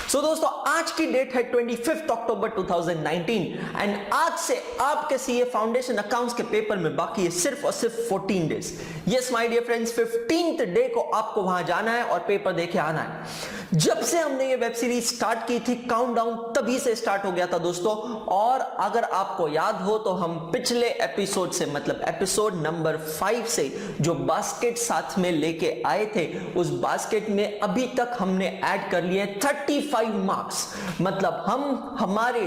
सो दोस्तों आज की डेट है 25 अक्टूबर 2019 एंड आज से आपके सीए फाउंडेशन अकाउंट्स के पेपर में बाकी है सिर्फ और सिर्फ 14 days. Yes my dear friends, 15th day को आपको वहां जाना है और पेपर देके आना है। जब से हमने ये वेब सीरीज स्टार्ट की थी, काउंटडाउन तभी से स्टार्ट हो गया था दोस्तों। और अगर आपको याद हो तो हम पिछले एपिसोड से मतलब एपिसोड नंबर 5 से जो बास्केट साथ में लेके आए थे, उस बास्केट में अभी तक हमने ऐड कर लिए 35 मार्क्स। मतलब हम हमारे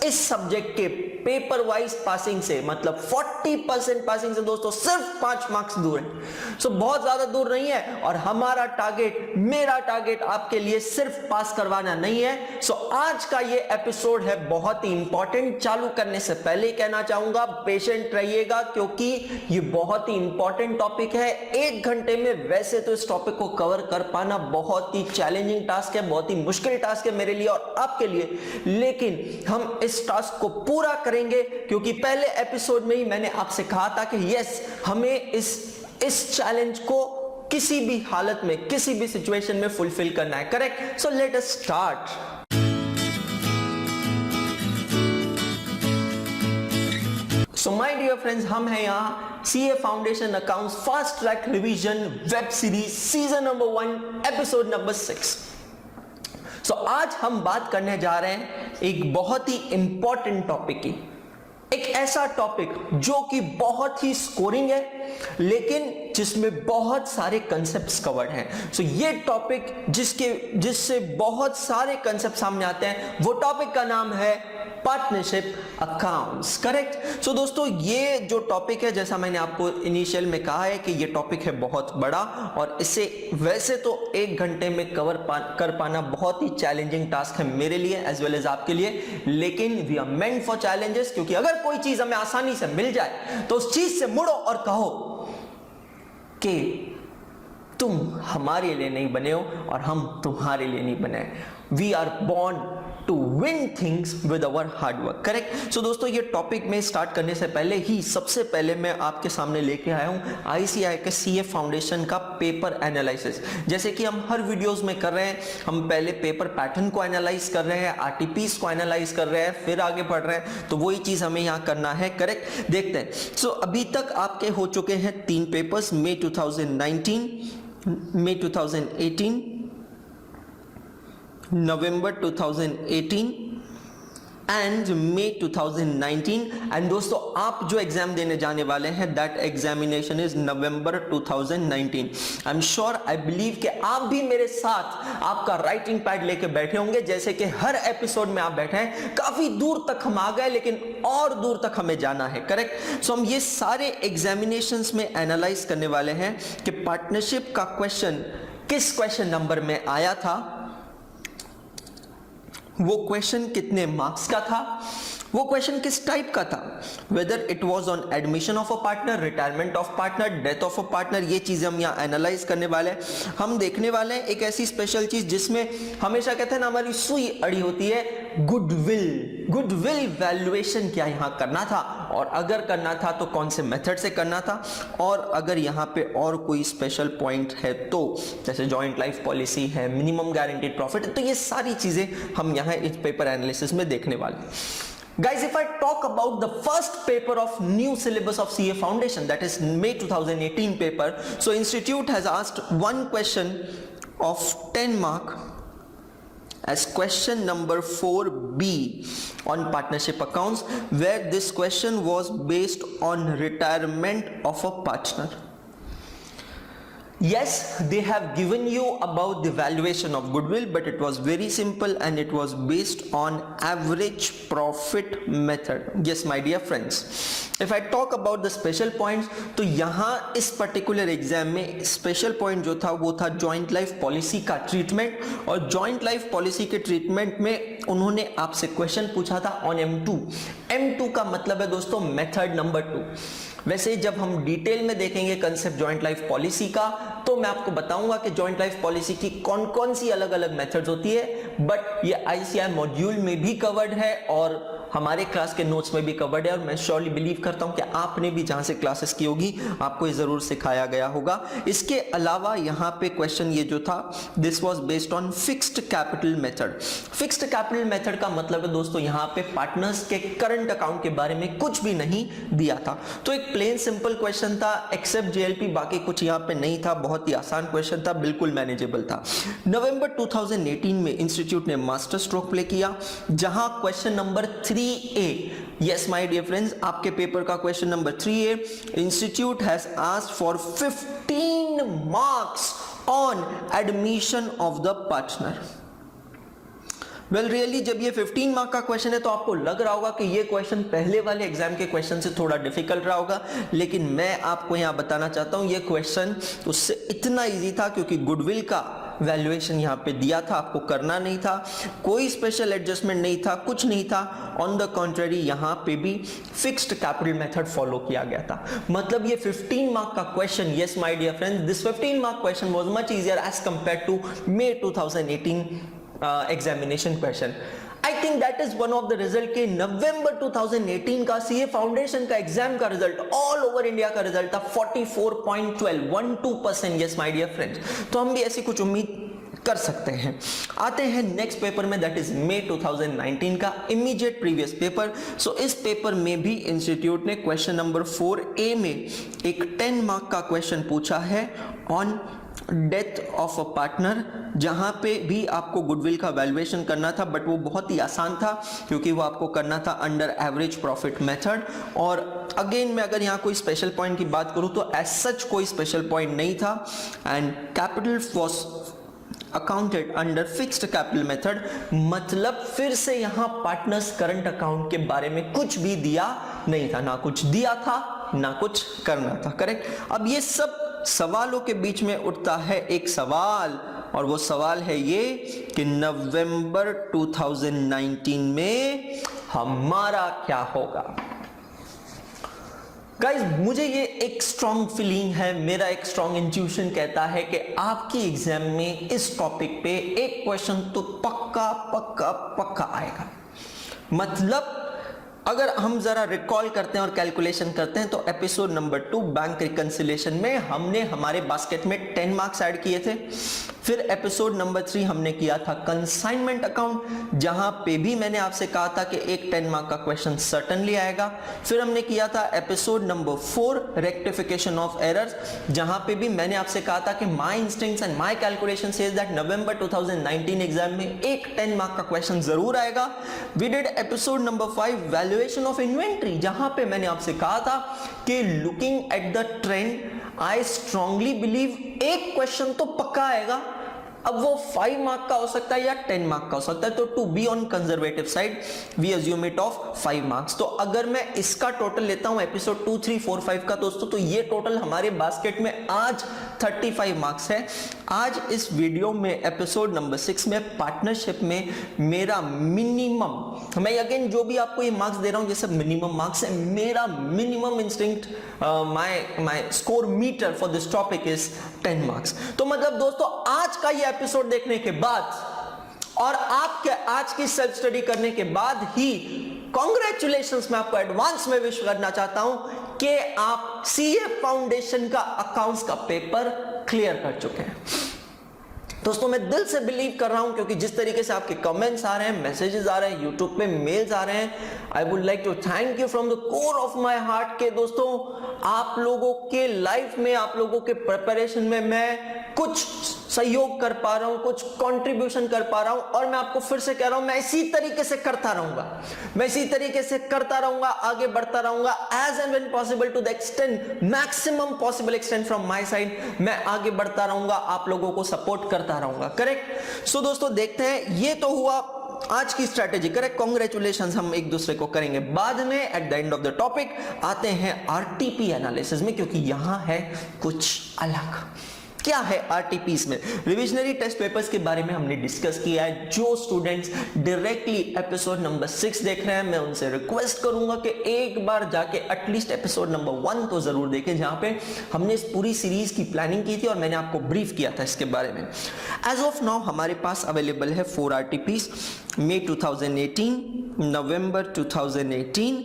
इस सब्जेक्ट के पेपर वाइज पासिंग से मतलब 40% पासिंग से दोस्तों सिर्फ 5 मार्क्स दूर है। सो बहुत ज्यादा दूर नहीं है और हमारा टारगेट, मेरा टारगेट आपके लिए सिर्फ पास करवाना नहीं है। सो आज का ये एपिसोड है बहुत ही इंपॉर्टेंट। चालू करने से पहले कहना चाहूंगा पेशेंट रहिएगा क्योंकि ये बहुत ही इंपॉर्टेंट टॉपिक है। 1 घंटे में वैसे तो इस टॉपिक को कवर कर पाना बहुत ही चैलेंजिंग टास्क है, बहुत ही मुश्किल टास्क है मेरे लिए और आपके लिए, लेकिन हम इस टास्क को पूरा करेंगे क्योंकि पहले एपिसोड में ही मैंने आपसे कहा था कि यस, हमें इस चैलेंज को किसी भी हालत में, किसी भी सिचुएशन में फुलफिल करना है। Correct? So let us start. So my dear friends, हम हैं यहां CA foundation accounts fast track revision web series season number 1 episode number 6। So आज हम बात करने जा रहे हैं एक बहुत ही इंपॉर्टेंट टॉपिक की, एक ऐसा टॉपिक जो कि बहुत ही स्कोरिंग है लेकिन जिसमें बहुत सारे कंसेप्ट्स कवर्ड हैं। सो ये टॉपिक जिससे बहुत सारे कंसेप्ट सामने आते हैं, वो टॉपिक का नाम है पार्टनरशिप अकाउंट्स। करेक्ट? सो दोस्तों ये जो टॉपिक है, जैसा मैंने आपको इनिशियल में कहा है कि ये टॉपिक है बहुत बड़ा और इसे वैसे तो 1 घंटे में कवर कर पाना बहुत ही चैलेंजिंग टास्क है मेरे लिए एज वेल एज आपके लिए, लेकिन we are meant for challenges. क्योंकि अगर कोई चीज हमें आसानी से मिल जाए तो उस चीज से मुड़ो और कहो कि तुम हमारे लिए नहीं बने हो और हम तुम्हारे लिए नहीं बने। We are born to win things with our hard work. Correct? So दोस्तों ये टॉपिक में स्टार्ट करने से पहले ही सबसे पहले मैं आपके सामने लेके आया हूं आईसीएआई के सीए फाउंडेशन का पेपर एनालिसिस। जैसे कि हम हर वीडियोस में कर रहे हैं, हम पहले पेपर पैटर्न को एनालाइज कर रहे हैं, आरटीपीस को एनालाइज कर रहे हैं, फिर आगे बढ़ रहे हैं, तो वही चीज हमें यहां करना है। करेक्ट? देखते हैं। सो अभी तक आपके हो चुके हैं 3 papers, May 2019, May 2018, November 2018 and May 2019। And दोस्तों आप जो एग्जाम देने जाने वाले हैं that examination is November 2019। I am sure, I believe कि आप भी मेरे साथ आपका राइटिंग पैड लेके बैठे होंगे, जैसे कि हर एपिसोड में आप बैठे हैं। काफी दूर तक हम आ गए लेकिन और दूर तक हमें जाना है। करेक्ट? सो हम ये सारे एग्जामिनेशंस में एनालाइज करने वाले हैं कि पार्टनरशिप का क्वेश्चन किस क्वेश्चन नंबर में आया था, वो क्वेश्चन कितने मार्क्स का था, वो क्वेश्चन किस टाइप का था, whether it was on admission of a partner, retirement of partner, death of a partner. ये चीजें हम यहाँ एनालाइज करने वाले हैं। हम देखने वाले हैं एक ऐसी स्पेशल चीज जिसमें हमेशा कहते हैं ना हमारी सुई अड़ी होती है, गुडविल वैल्यूएशन क्या यहाँ करना था और अगर करना था तो कौन से मेथड से करना था, और अगर यहाँ पे और कोई स्पेशल पॉइंट है तो जैसे जॉइंट लाइफ पॉलिसी है, मिनिमम गारंटीड प्रॉफिट, तो ये सारी चीजें हम यहाँ इस पेपर एनालिसिस में देखने वाले हैं। Guys, if I talk about the first paper of new syllabus of CA Foundation, that is May 2018 paper, so Institute has asked one question of 10 mark as question number 4B on partnership accounts, where this question was based on retirement of a partner. Yes, they have given you about the valuation of goodwill, but it was very simple and it was based on average profit method. Yes, my dear friends, if I talk about the special points, तो यहाँ इस particular exam में special point जो था वो था joint life policy का treatment, और joint life policy के treatment में उन्होंने आपसे question पूछा था on M2। M2 का मतलब है दोस्तों method number 2। वैसे जब हम डिटेल में देखेंगे कंसेप्ट जॉइंट लाइफ पॉलिसी का तो मैं आपको बताऊंगा कि जॉइंट लाइफ पॉलिसी की कौन कौन सी अलग अलग मेथड्स होती है, बट ये आईसीएआई मॉड्यूल में भी कवर्ड है और हमारे क्लास के नोट्स में भी कवर्ड है और मैं श्योरली बिलीव करता हूं कि आपने भी जहां से क्लासेस की होगी आपको ये जरूर सिखाया गया होगा। इसके अलावा यहाँ पे क्वेश्चन ये जो था this was based on fixed capital method. Fixed capital method का मतलब है दोस्तों यहाँ पे पार्टनर्स के करंट अकाउंट के बारे में कुछ भी नहीं दिया था। तो एक प्लेन सिंपल क्वेश्चन था एक्सेप्ट जेएलपी, बाकी कुछ यहाँ पे नहीं था, बहुत ही आसान क्वेश्चन था, बिल्कुल मैनेजेबल था। नवंबर 2018 में इंस्टीट्यूट ने मास्टर स्ट्रोक प्ले किया जहां question number 3A, yes my dear friends, आपके पेपर का question number 3A, institute has asked for 15 marks on admission of the partner. Well really जब ये 15 मार्क का क्वेश्चन है तो आपको लग रहा होगा कि ये क्वेश्चन पहले वाले एग्जाम के क्वेश्चन से थोड़ा डिफिकल्ट रहा होगा, लेकिन मैं आपको यहां बताना चाहता हूं ये क्वेश्चन उससे इतना इजी था क्योंकि गुडविल का वैल्यूएशन यहां पे दिया था, आपको करना नहीं था, कोई स्पेशल एडजस्टमेंट नहीं था, कुछ नहीं था। ऑन द कॉन्ट्ररी यहां पे भी फिक्स्ड कैपिटल मेथड फॉलो किया गया था। मतलब ये 15 मार्क का question, yes my dear friends, this 15 mark question was much easier as compared to May 2018 एग्जामिनेशन question. I think that is one of the result के नवंबर 2018 का सीए फाउंडेशन का एग्जाम का रिजल्ट, ऑल ओवर इंडिया का result था 44.12%। Yes my dear friends, तो हम भी ऐसी कुछ उम्मीद कर सकते हैं। आते हैं नेक्स्ट पेपर में, दैट इज May 2019 का इमीडिएट प्रीवियस पेपर। सो इस पेपर में भी इंस्टीट्यूट ने क्वेश्चन नंबर 4A में एक 10 मार्क का क्वेश्चन पूछा है on death of a partner, जहां पे भी आपको गुडविल का वैल्यूएशन करना था, बट वो बहुत ही आसान था क्योंकि वो आपको करना था अंडर एवरेज प्रॉफिट मेथड। और अगेन मैं अगर यहाँ कोई स्पेशल पॉइंट की बात करूं तो एज सच कोई स्पेशल पॉइंट नहीं था and capital was accounted under fixed capital method. मतलब फिर से यहां पार्टनर्स करंट अकाउंट के बारे में कुछ भी दिया नहीं था, ना कुछ दिया था ना कुछ करना था, करेक्ट। अब ये सब सवालों के बीच में उठता है एक सवाल, और वो सवाल है ये कि नवंबर 2019 में हमारा क्या होगा। गाइज मुझे ये एक स्ट्रॉन्ग फीलिंग है, मेरा एक स्ट्रॉन्ग इंट्यूशन कहता है कि आपकी एग्जाम में इस टॉपिक पे एक क्वेश्चन तो पक्का पक्का पक्का आएगा। मतलब अगर हम जरा रिकॉल करते हैं और कैलकुलेशन करते हैं तो एपिसोड नंबर 2 बैंक रिकंसिलिएशन में हमने हमारे बास्केट में 10 मार्क्स ऐड किए थे। फिर एपिसोड नंबर 3 हमने किया था कंसाइनमेंट अकाउंट, जहां पे भी मैंने आपसे कहा था कि एक 10 मार्क का क्वेश्चन सर्टेनली आएगा। फिर हमने किया था episode number 4 rectification of errors, जहां पे भी मैंने आपसे कहा था कि my instincts and my calculation says that November 2019 exam में एक 10 मार्क का क्वेश्चन जरूर आएगा। We did episode number 5 valuation of inventory, जहां पे मैंने आपसे कहा था कि looking at the trend I strongly believe एक क्वेश्चन तो पक्का आएगा। अब वो 5 मार्क का हो सकता है या 10 मार्क का हो सकता है, तो to be on conservative side we assume it of 5 marks. तो अगर मैं इसका टोटल लेता हूं एपिसोड 2, 3, 4, 5 का दोस्तों, तो ये टोटल हमारे बास्केट में आज 35 मार्क्स है। आज इस वीडियो में एपिसोड नंबर 6 में पार्टनरशिप में मेरा मिनिमम, मैं अगेन जो भी आपको ये मार्क्स दे रहा हूं ये सब मिनिमम मार्क्स है, मेरा minimum instinct my score meter for this topic is 10 marks. तो मतलब दोस्तों आज का ये एपिसोड देखने के बाद और आपके आज की सेल्फ स्टडी करने के बाद ही कॉन्ग्रेचुलेशंस, मैं आपको एडवांस में विश करना चाहता हूं कि आप सीए फाउंडेशन का अकाउंट्स का पेपर क्लियर कर चुके हैं। दोस्तों मैं दिल से बिलीव कर रहा हूं क्योंकि जिस तरीके से आपके कमेंट्स आ रहे हैं, मैसेजेस आ रहे हैं, यूट्यूब पे मेल्स आ रहे हैं, I would like to thank you from the core of my heart के दोस्तों आप लोगों के लाइफ में, आप लोगों के प्रिपरेशन में मैं कुछ सहयोग कर पा रहा हूं, कुछ कंट्रीब्यूशन कर पा रहा हूं, और मैं आपको फिर से कह रहा हूं मैं इसी तरीके से करता रहूंगा, मैं इसी तरीके से करता रहूंगा, आगे बढ़ता रहूंगा as and when possible to the extent, maximum possible extent from my side, मैं आगे बढ़ता रहूंगा, आप लोगों को सपोर्ट करता रहूंगा, करेक्ट। सो दोस्तों देखते हैं, ये तो हुआ आज की स्ट्रैटेजी, करेक्ट। कांग्रेचुलेशंस हम एक दूसरे को करेंगे बाद में at the end of the topic. आते हैं आरटीपी एनालिसिस में, क्योंकि यहां है कुछ अलग। क्या है आरटीपीस में? रिविजनरी टेस्ट पेपर्स के बारे में हमने डिस्कस किया है। जो स्टूडेंट्स डायरेक्टली एपिसोड नंबर 6 देख रहे हैं, मैं उनसे रिक्वेस्ट करूंगा कि एक बार जाके एटलीस्ट एपिसोड नंबर 1 तो जरूर देखें, जहां पे हमने इस पूरी सीरीज की प्लानिंग की थी और मैंने आपको ब्रीफ किया था इसके बारे में। एज ऑफ नाउ हमारे पास अवेलेबल है 4 RTPs, May 2018, November 2018,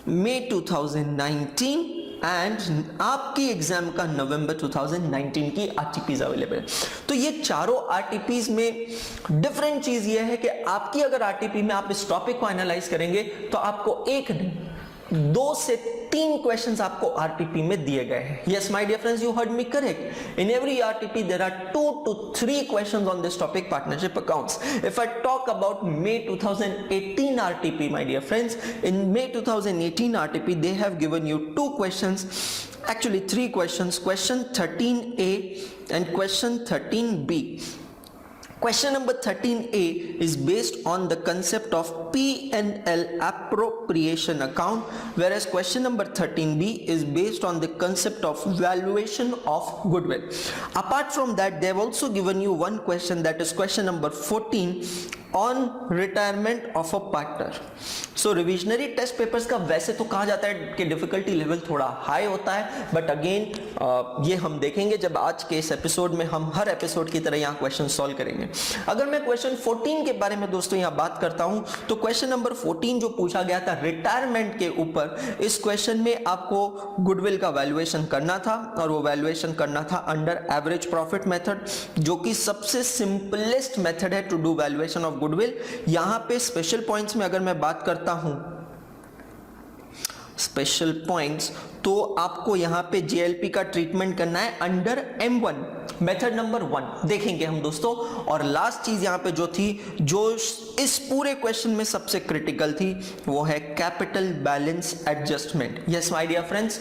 May 2019 and आपकी एग्जाम का नवंबर 2019 की आरटीपीज अवेलेबल है। तो ये चारों आरटीपीज में डिफरेंट चीज ये है कि आपकी अगर आरटीपी में आप इस टॉपिक को एनालाइज करेंगे तो आपको एक नहीं 2 से 3 क्वेश्चंस आपको आरटीपी में दिए गए हैं। Yes my dear friends, you heard me correct. In every RTP there are 2 to 3 questions on this topic, partnership accounts. If I talk about May 2018 RTP, my dear friends, in May 2018 RTP they have given you 2 questions, actually 3 questions, question 13A and question 13B. Question number 13A is based on the concept of P&L appropriation account, whereas question number 13B is based on the concept of valuation of goodwill. Apart from that, they have also given you one question, that is question number 14 on retirement of a partner. So revisionary test papers का वैसे तो कहा जाता है कि difficulty level थोड़ा high होता है, बट अगेन ये हम देखेंगे जब आज के इस एपिसोड में हम हर एपिसोड की तरह यहाँ क्वेश्चन सॉल्व करेंगे। अगर मैं क्वेश्चन 14 के बारे में दोस्तों यहाँ बात करता हूँ, तो क्वेश्चन नंबर 14 जो पूछा गया था रिटायरमेंट के ऊपर, इस क्वेश्चन में आपको गुडविल का वैल्यूएशन करना था और वो वैल्यूएशन करना था अंडर एवरेज प्रॉफिट मेथड, जो कि सबसे सिंपलेस्ट मेथड है to do valuation of goodwill. यहां पे स्पेशल पॉइंट्स में अगर मैं बात करता हूं, स्पेशल पॉइंट्स, तो आपको यहां पे जेएलपी का ट्रीटमेंट करना है अंडर M1 मेथड नंबर 1 देखेंगे हम दोस्तों। और लास्ट चीज यहां पे जो थी, जो इस पूरे क्वेश्चन में सबसे क्रिटिकल थी, वो है capital balance adjustment. Yes my dear friends,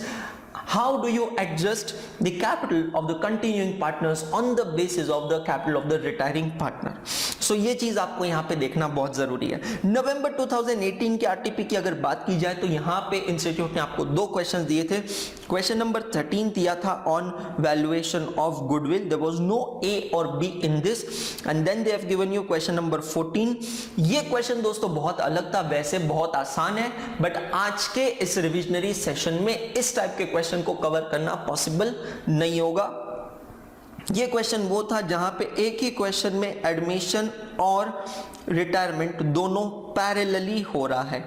how do you adjust the capital of the continuing partners on the basis of the capital of the retiring partner? So ये चीज आपको यहाँ पे देखना बहुत जरूरी है। नवंबर 2018 के आरटीपी की अगर बात की जाए तो यहाँ पे इंस्टीट्यूट ने आपको 2 क्वेश्चन दिए थे। क्वेश्चन नंबर 13 दिया था on valuation of goodwill, there was no A और B in this, and then they have given you question number 14। ये क्वेश्चन दोस्तों बहुत अलग था, वैसे बहुत आसान है, बट आज के इस रिविजनरी सेशन में इस टाइप के क्वेश्चन को कवर करना पॉसिबल नहीं होगा। ये क्वेश्चन वो था जहां पे एक ही क्वेश्चन में एडमिशन और रिटायरमेंट दोनों पैरेलली हो रहा है।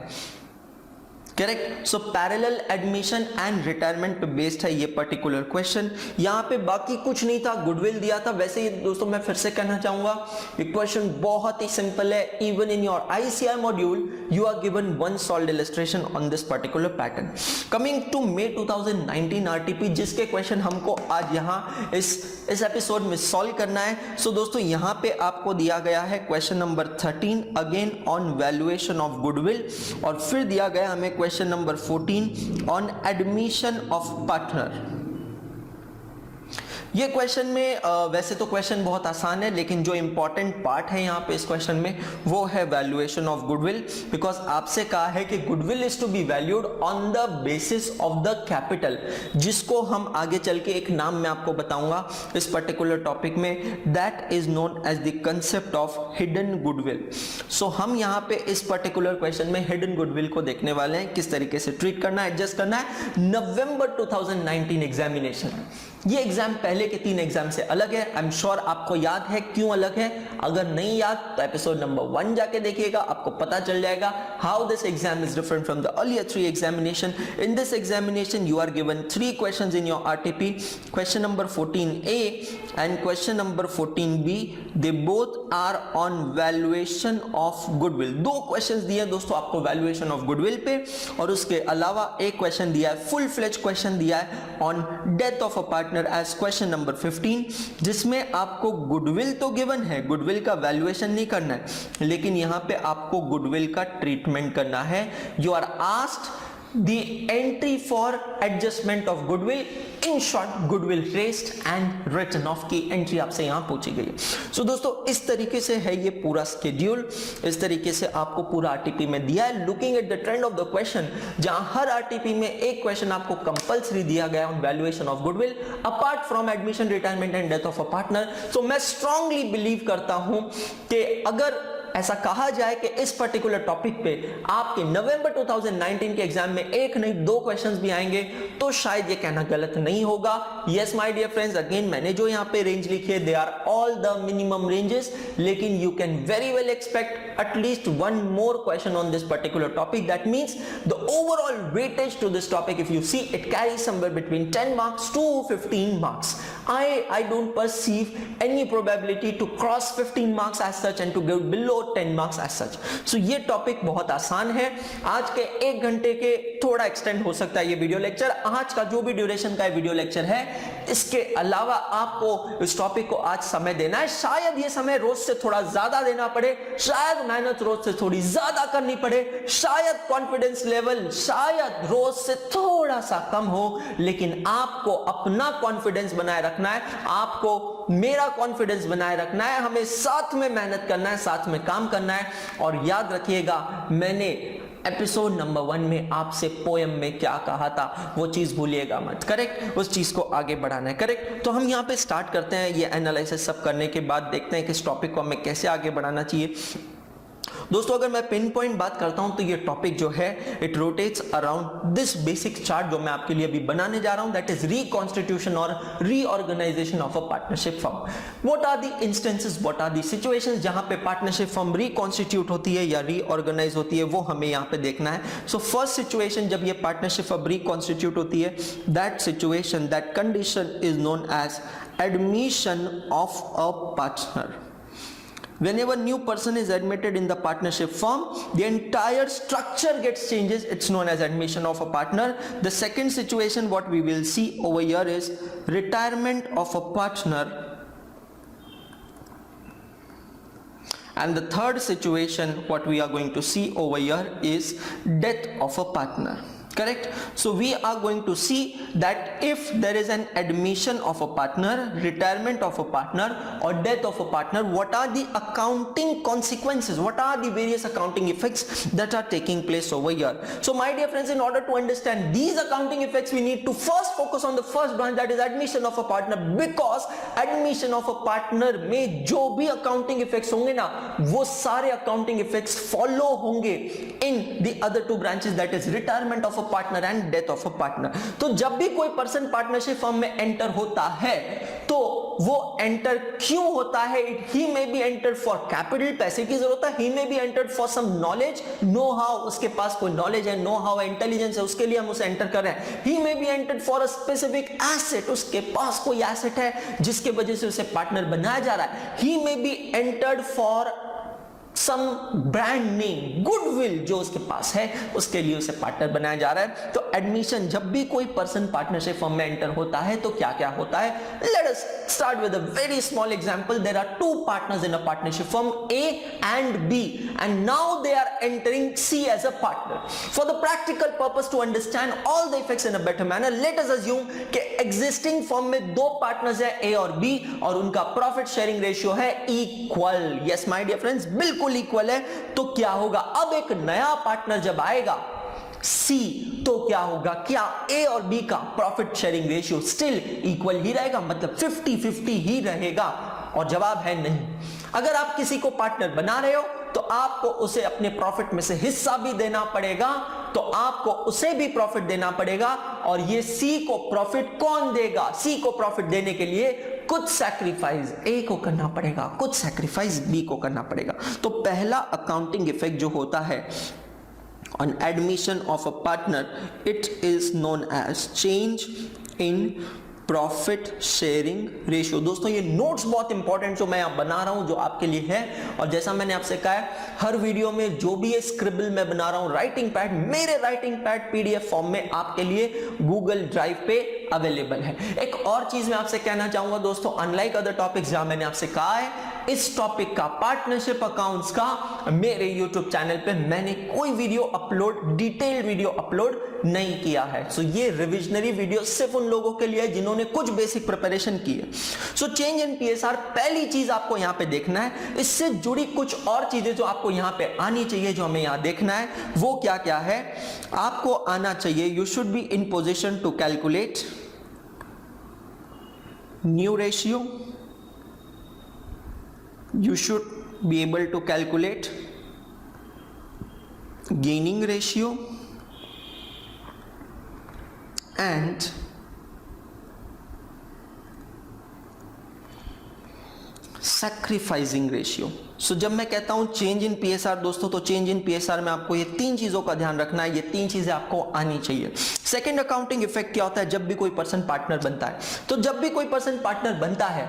Correct. So parallel admission and retirement पे बेस्ड है ये पर्टिकुलर क्वेश्चन। यहां पे बाकी कुछ नहीं था, गुडविल दिया था। वैसे ही दोस्तों मैं फिर से कहना चाहूंगा ये क्वेश्चन बहुत ही सिंपल है। Even in your ICI module you are given one solved illustration on this particular pattern. Coming to May 2019 RTP, जिसके क्वेश्चन हमको आज यहाँ इस एपिसोड में सॉल्व करना है। सो दोस्तों यहाँ पे आपको दिया गया है question number 13 again on valuation of goodwill, और फिर दिया गया हमें question number 14 on admission of partner. ये क्वेश्चन में वैसे तो क्वेश्चन बहुत आसान है, लेकिन जो इंपॉर्टेंट पार्ट है यहाँ पे इस क्वेश्चन में वो है वैल्यूएशन ऑफ गुडविल, बिकॉज आपसे कहा है कि goodwill is to be valued on the basis of the capital, जिसको हम आगे चल के एक नाम मैं आपको बताऊंगा इस पर्टिकुलर टॉपिक में, that is known as the concept of hidden goodwill. So हम यहाँ पे इस पर्टिकुलर क्वेश्चन में हिडन गुडविल को देखने वाले हैं, किस तरीके से ट्रीट करना है, एडजस्ट करना है। नवंबर 2019 एग्जामिनेशन, ये एग्जाम पहले के 3 एग्जाम से अलग है। आई एम श्योर आपको याद है क्यों अलग है। अगर नहीं याद तो एपिसोड नंबर 1 जाके देखिएगा, आपको पता चल जाएगा how this exam is different from the earlier 3 examination. In this examination you are given 3 questions in your RTP, question number 14A and question number 14B। They both are on valuation of goodwill. 2 questions दिए दोस्तों आपको valuation of goodwill पे, और उसके अलावा एक question दिया है, फुल फ्लेज क्वेश्चन दिया है on death of a partner as question number 15, जिसमें आपको गुडविल तो गिवन है, गुडविल का वैल्यूएशन नहीं करना है, लेकिन यहां पे आपको गुडविल का ट्रीटमेंट करना है। You are asked the entry for adjustment of goodwill, in short goodwill raised and written off की एंट्री आपसे यहां पूछी गई है। सो दोस्तों इस तरीके से है ये पूरा स्केड्यूल, इस तरीके से आपको पूरा आरटीपी में दिया है। Looking at the trend of the question, जहां हर आरटीपी में एक क्वेश्चन आपको कंपल्सरी दिया गया on valuation of goodwill apart from admission, retirement and death of a partner. So मैं स्ट्रांगली बिलीव करता हूं कि अगर ऐसा कहा जाए कि इस पर्टिकुलर टॉपिक पे आपके नवंबर 2019 के एग्जाम में एक नहीं दो क्वेश्चंस भी आएंगे तो शायद ये कहना गलत नहीं होगा। Yes my dear friends, again मैंने जो यहां पे रेंज लिखी है they are all the minimum ranges, लेकिन you can very well expect at least one more question on this particular topic. That means the overall weightage to this topic, if you see, it carries somewhere between 10 marks to 15 marks. I don't perceive any probability to cross 15 marks as such and to go below 10 marks as such. So ये topic बहुत आसान है। आज के 1 घंटे के थोड़ा extend हो सकता है ये वीडियो लेक्चर। आज का जो भी ड्यूरेशन का वीडियो लेक्चर है, इसके अलावा आपको इस टॉपिक को आज समय देना है। शायद ये समय रोज से थोड़ा ज्यादा देना पड़े, शायद मेहनत रोज से थोड़ी ज्यादा करनी पड़े, शायद कॉन्फिडेंस लेवल शायद रोज से थोड़ा सा कम हो, लेकिन आपको अपना कॉन्फिडेंस बनाए रखना है, आपको मेरा कॉन्फिडेंस बनाए रखना है, हमें साथ में मेहनत करना है, साथ में काम करना है। और याद रखिएगा, मैंने एपिसोड नंबर 1 में आपसे पोएम में क्या कहा था वो चीज भूलिएगा मत, करेक्ट? उस चीज को आगे बढ़ाना है, करेक्ट? तो हम यहां पे स्टार्ट करते हैं। ये एनालिसिस सब करने के बाद देखते हैं कि इस टॉपिक को हमें कैसे आगे बढ़ाना चाहिए। दोस्तों अगर मैं पिन पॉइंट बात करता हूं तो ये टॉपिक जो है it rotates around this basic chart जो मैं आपके लिए अभी बनाने जा रहा हूं, दैट इज रिकॉन्स्टिट्यूशन और reorganisation of a partnership firm. What are the instances, what are the situations जहां पे पार्टनरशिप फर्म रिकॉन्स्टिट्यूट होती है या रीऑर्गेनाइज होती है, वो हमें यहां पे देखना है। सो फर्स्ट सिचुएशन जब ये पार्टनरशिप फर्म रिकॉन्स्टिट्यूट होती है, that situation, that condition is known as admission of a partner. Whenever new person is admitted in the partnership firm, the entire structure gets changes. It's known as admission of a partner. The second situation what we will see over here is retirement of a partner. And the third situation what we are going to see over here is death of a partner. Correct? So we are going to see that if there is an admission of a partner, retirement of a partner or death of a partner, what are the accounting consequences, what are the various accounting effects that are taking place over here. So my dear friends, in order to understand these accounting effects, we need to first focus on the first branch, that is admission of a partner, because admission of a partner में जो भी accounting effects होंगे ना, वो सारे accounting effects follow होंगे in the other two branches, that is retirement of partner and death of a partner. तो जब भी कोई पर्सन पार्टनरशिप फर्म में एंटर होता है तो वो एंटर क्यों होता है? He may be enter for capital, पैसे की जरूरत है, he may be entered for some knowledge, know how, उसके पास कोई नॉलेज है, नो हाउ, इंटेलिजेंस है, उसके लिए हम उसे एंटर कर रहे हैं। He may be entered for a specific asset, उसके पास कोई एसेट है जिसके वजह से उसे पार्टनर बनाया जा रहा है। He may be entered for some brand name, goodwill जो उसके पास है, उसके लिए उसे पार्टनर बनाया जा रहा है। तो एडमिशन, जब भी कोई पर्सन पार्टनरशिप फर्म में एंटर होता है तो क्या क्या होता है? Let us start with a very small example. There are two partners in a partnership firm, A and B, and now they are entering C as a partner. For the practical purpose to understand all the effects in a better manner, let us assume कि existing firm में दो partners है A और B और उनका profit sharing ratio है equal. Yes my dear friends, बिल्कुल equal है। तो क्या होगा? अब एक नया पार्टनर जब आएगा C, तो क्या होगा? क्या A और B का profit sharing ratio still equal ही रहेगा, मतलब 50-50 ही रहेगा? और जवाब है नहीं। अगर आप किसी को पार्टनर बना रहे हो तो आपको उसे अपने प्रॉफिट में से हिस्सा भी देना पड़ेगा, तो आपको उसे भी प्रॉफिट देना पड़ेगा। और ये C को प्रॉफिट कौन देगा? C को प्रॉफिट देने के लिए कुछ सैक्रिफाइस A को करना पड़ेगा, कुछ सैक्रिफाइस B को करना पड़ेगा। तो पहला अकाउंटिंग इफेक्ट जो होता है on admission of a partner, it is known as change in profit sharing ratio. दोस्तों ये नोट्स बहुत इंपॉर्टेंट जो मैं यहाँ बना रहा हूं, जो आपके लिए है, और जैसा मैंने आपसे कहा है हर वीडियो में जो भी ये स्क्रिबल मैं बना रहा हूं, राइटिंग पैड, मेरे राइटिंग पैड PDF फॉर्म में आपके लिए गूगल ड्राइव पे अवेलेबल है। एक और चीज मैं आपसे कहना चाहूंगा दोस्तों, अनलाइक अदर टॉपिक्स जहां मैंने आपसे कहा है इस टॉपिक का, पार्टनरशिप अकाउंट्स का, मेरे YouTube चैनल पे मैंने कोई video upload, detail video upload नहीं किया है। सो ये रिविजनरी वीडियो सिर्फ उन लोगों के लिए है जिन्होंने कुछ बेसिक प्रिपरेशन की है। सो चेंज इन PSR, पहली चीज आपको यहां पे देखना है। इससे जुड़ी कुछ और चीजें जो आपको यहां पे आनी चाहिए, जो हमें यहां देखना है, वो क्या क्या है आपको आना चाहिए। You should be in position to calculate new ratio, you should be able to calculate gaining ratio and sacrificing ratio। सो जब मैं कहता हूं चेंज इन PSR दोस्तों, तो चेंज इन PSR में आपको ये तीन चीजों का ध्यान रखना है, ये तीन चीजें आपको आनी चाहिए। सेकेंड अकाउंटिंग इफेक्ट क्या होता है जब भी कोई पर्सन पार्टनर बनता है? तो जब भी कोई पर्सन पार्टनर बनता है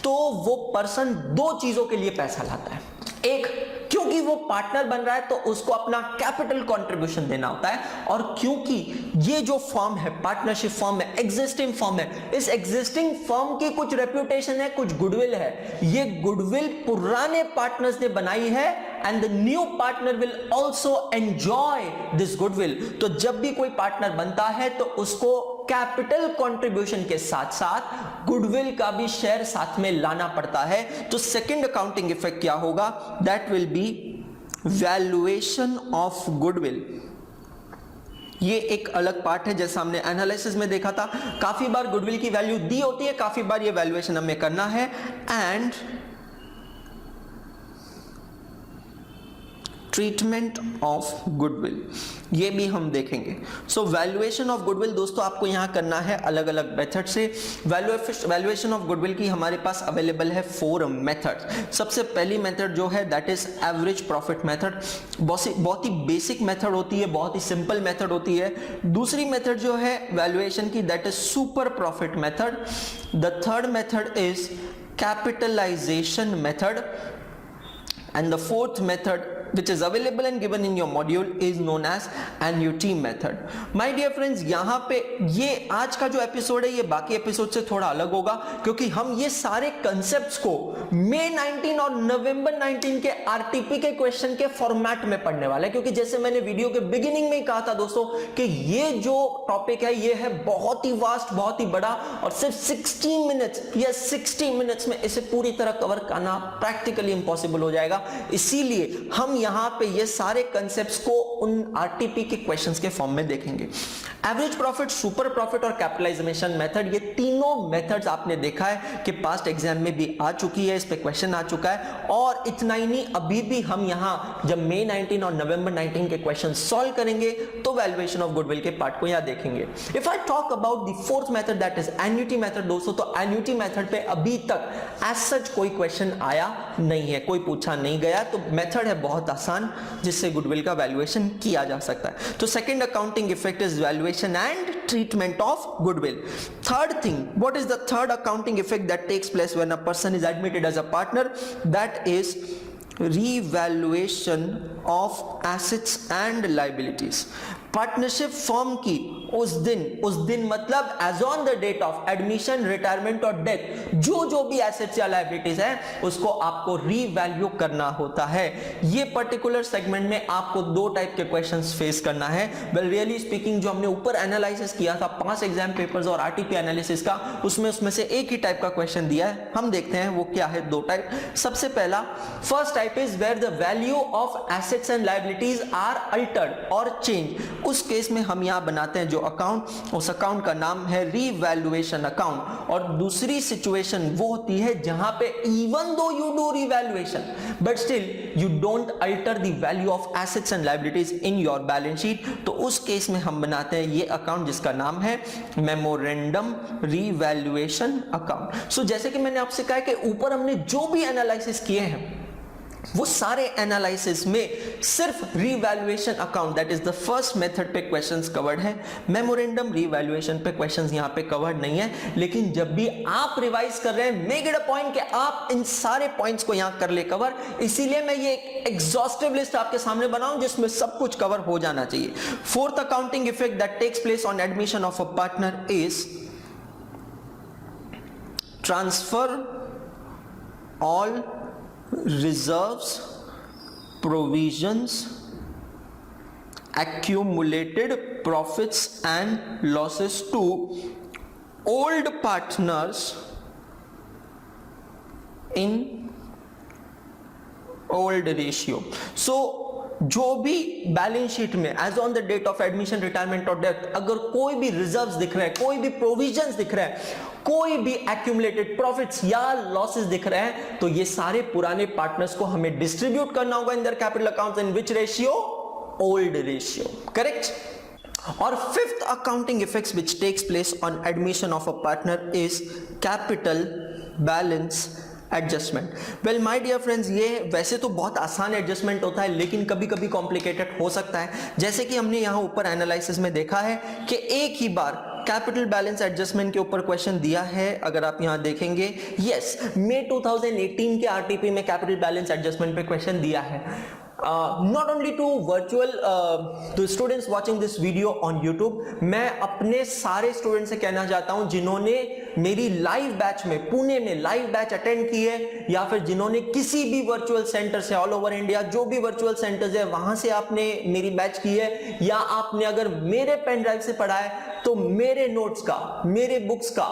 तो वो पर्सन दो चीजों के लिए पैसा लाता है। एक, क्योंकि वो पार्टनर बन रहा है तो उसको अपना कैपिटल कंट्रीब्यूशन देना होता है, और क्योंकि ये जो फर्म है, पार्टनरशिप फर्म है, एग्जिस्टिंग फर्म है, इस एग्जिस्टिंग फर्म की कुछ रेप्यूटेशन है, कुछ गुडविल है। ये गुडविल पुराने पार्टनर्स ने बनाई है and the new partner will also enjoy this goodwill. तो जब भी कोई पार्टनर बनता है तो उसको कैपिटल कंट्रीब्यूशन के साथ साथ गुडविल का भी शेयर साथ में लाना पड़ता है। तो सेकंड अकाउंटिंग इफेक्ट क्या होगा? That will B valuation of goodwill. ये एक अलग पार्ट है, जैसा हमने एनालिसिस में देखा था। काफी बार गुडविल की वैल्यू दी होती है, काफी बार ये वैल्यूएशन हमें करना है। एंड ट्रीटमेंट ऑफ गुडविल, ये भी हम देखेंगे। सो वैल्यूएशन ऑफ गुडविल दोस्तों आपको यहां करना है अलग अलग मेथड से। वैल्यूएशन ऑफ गुडविल की हमारे पास अवेलेबल है 4 मेथड। सबसे पहली मेथड जो है that is average profit method. बहुत ही बेसिक मेथड होती है, बहुत ही सिंपल मेथड होती है। दूसरी मेथड जो है वैल्यूएशन की that is super profit method. The third method is capitalisation method, and the fourth method which is available and given in your module is known as annuity method। My dear friends, यहाँ पे ये आज का जो episode है ये बाकी episode से थोड़ा अलग होगा, क्योंकि हम ये सारे कंसेप्ट्स को मई 19 और नवंबर 19 के RTP के क्वेश्चन के फॉर्मेट में पढ़ने वाले हैं। क्योंकि जैसे मैंने वीडियो के बिगिनिंग में ही कहा था दोस्तों कि ये जो टॉपिक है ये है बहुत ही वास्ट, बहुत ही बड़ा, और सिर्फ 16 मिनट्स या 60 मिनट्स में इसे पूरी तरह कवर करना प्रैक्टिकली इंपॉसिबल हो जाएगा। इसीलिए हम यहां पे ये सारे कंसेप्ट्स को उन RTP के क्वेश्चंस के फॉर्म में देखेंगे। एवरेज प्रॉफिट, सुपर प्रॉफिट और कैपिटलाइजेशन मेथड, ये तीनों मेथड्स आपने देखा है कि पास्ट एग्जाम में भी आ चुकी है, इस पे क्वेश्चन आ चुका है। और इतना ही नहीं, अभी भी हम यहां जब मई 19 और नवंबर 19 के क्वेश्चन सॉल्व करेंगे तो वैल्यूएशन ऑफ गुडविल के पार्ट को यहां देखेंगे। If I talk about the fourth method that is annuity method दोस्तों, तो एन्युटी मेथड पे अभी तक एज सच कोई क्वेश्चन आया नहीं है, कोई पूछा नहीं गया। तो मेथड है बहुत आसान जिससे गुडविल का वैल्यूएशन किया जा सकता है। तो second accounting effect is valuation and treatment of goodwill. Third thing, what is the third accounting effect that takes place when a person is admitted as a partner? That is revaluation of assets and liabilities। Partnership form की उस दिन मतलब as on the date of admission, retirement और death, जो भी assets या liabilities है उसको आपको रीवैल्यू करना होता है। ये पर्टिकुलर सेगमेंट में आपको दो टाइप के क्वेश्चंस फेस करना है। वेल रियली स्पीकिंग, जो हमने ऊपर एनालिसिस किया था 5 एग्जाम पेपर्स और RTP एनालिसिस का, उसमें से एक ही टाइप का क्वेश्चन दिया है। हम देखते हैं वो क्या है। 2 टाइप। सबसे पहला, first type is where the value of assets and liabilities are altered और चेंज। उस केस में हम यहां बनाते हैं जो अकाउंट, उस अकाउंट का नाम है रीवैल्यूएशन अकाउंट। और दूसरी सिचुएशन वो होती है जहां पे even though you do revaluation but still you don't alter the value of assets and liabilities in your balance sheet. तो उस केस में हम बनाते हैं ये अकाउंट जिसका नाम है मेमोरेंडम रीवैल्यूएशन अकाउंट। सो जैसे कि मैंने आपसे कहा कि ऊपर हमने जो भी एनालिसिस किए हैं वो सारे एनालिसिस में सिर्फ revaluation account that is the first method पे क्वेश्चंस कवर्ड है। मेमोरेंडम रीवैल्यूएशन पे क्वेश्चंस यहां पे कवर्ड नहीं है। लेकिन जब भी आप रिवाइज कर रहे हैं, मेक इट अ पॉइंट कि आप इन सारे पॉइंट्स को यहां कर ले कवर। इसीलिए मैं ये एग्जॉस्टिव लिस्ट आपके सामने बनाऊं जिसमें सब कुछ कवर हो जाना चाहिए। Fourth accounting effect that takes place on admission of a partner is transfer all reserves, provisions, accumulated profits and losses to old partners in old ratio. So जो भी बैलेंस शीट में as on the date of admission, retirement और death अगर कोई भी reserves दिख रहा है, कोई भी प्रोविजंस दिख रहा है, कोई भी एक्यूमुलेटेड प्रॉफिट्स या लॉसेस दिख रहे हैं, तो ये सारे पुराने पार्टनर्स को हमें डिस्ट्रीब्यूट करना होगा in their capital accounts in which ratio? Old ratio, correct? और fifth accounting effects which takes place on admission of a partner is capital balance adjustment. Well my dear friends, ये वैसे तो बहुत आसान एडजस्टमेंट होता है लेकिन कभी कभी कॉम्प्लिकेटेड हो सकता है। जैसे कि हमने यहां ऊपर एनालिसिस में देखा है कि एक ही बार कैपिटल बैलेंस एडजस्टमेंट के ऊपर क्वेश्चन दिया है। अगर आप यहां देखेंगे, यस, मई 2018 के आरटीपी में कैपिटल बैलेंस एडजस्टमेंट पे क्वेश्चन दिया है। Not only to virtual to students watching this video on YouTube, मैं अपने सारे स्टूडेंट्स से कहना चाहता हूं जिन्होंने मेरी लाइव बैच में पुणे में लाइव बैच अटेंड की है या फिर जिन्होंने किसी भी वर्चुअल सेंटर से ऑल ओवर इंडिया जो भी वर्चुअल सेंटर्स है वहां से आपने मेरी बैच की है या आपने अगर मेरे पेन ड्राइव से पढ़ा है तो मेरे नोट्स का, मेरे बुक्स का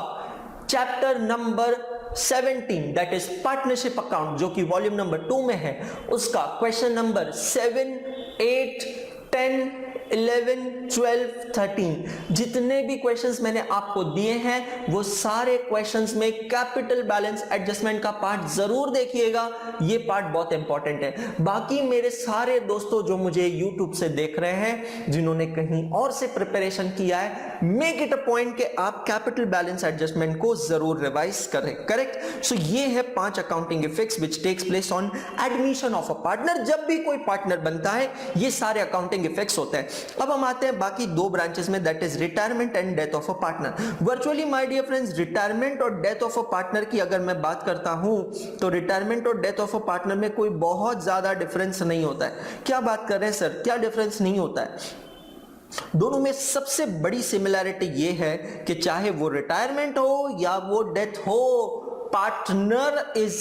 chapter number 17 that is partnership account जो कि वॉल्यूम नंबर 2 में है, उसका क्वेश्चन नंबर 7, 8, 10, 11, 12, 13 जितने भी क्वेश्चंस मैंने आपको दिए हैं वो सारे क्वेश्चंस में कैपिटल बैलेंस एडजस्टमेंट का पार्ट जरूर देखिएगा, ये पार्ट बहुत इंपॉर्टेंट है। बाकी मेरे सारे दोस्तों जो मुझे YouTube से देख रहे हैं जिन्होंने कहीं और से प्रिपरेशन किया है, मेक इट अ पॉइंट कि आप कैपिटल बैलेंस एडजस्टमेंट को जरूर रिवाइज करें, करेक्ट? सो ये है 5 accounting effects which takes place on admission of a partner. जब भी कोई पार्टनर बनता है ये सारे अकाउंटिंग इफेक्ट्स होते हैं। अब हम आते हैं बाकी 2 ब्रांचेस में, that is retirement and death of a partner. Virtually my dear friends, retirement और डेथ ऑफ अ पार्टनर की अगर मैं बात करता हूं तो रिटायरमेंट और डेथ ऑफ अ पार्टनर में कोई बहुत ज्यादा डिफरेंस नहीं होता है। क्या बात कर रहे हैं सर, क्या डिफरेंस नहीं होता है? दोनों में सबसे बड़ी सिमिलैरिटी ये है कि चाहे वो रिटायरमेंट हो या वो डेथ हो, partner is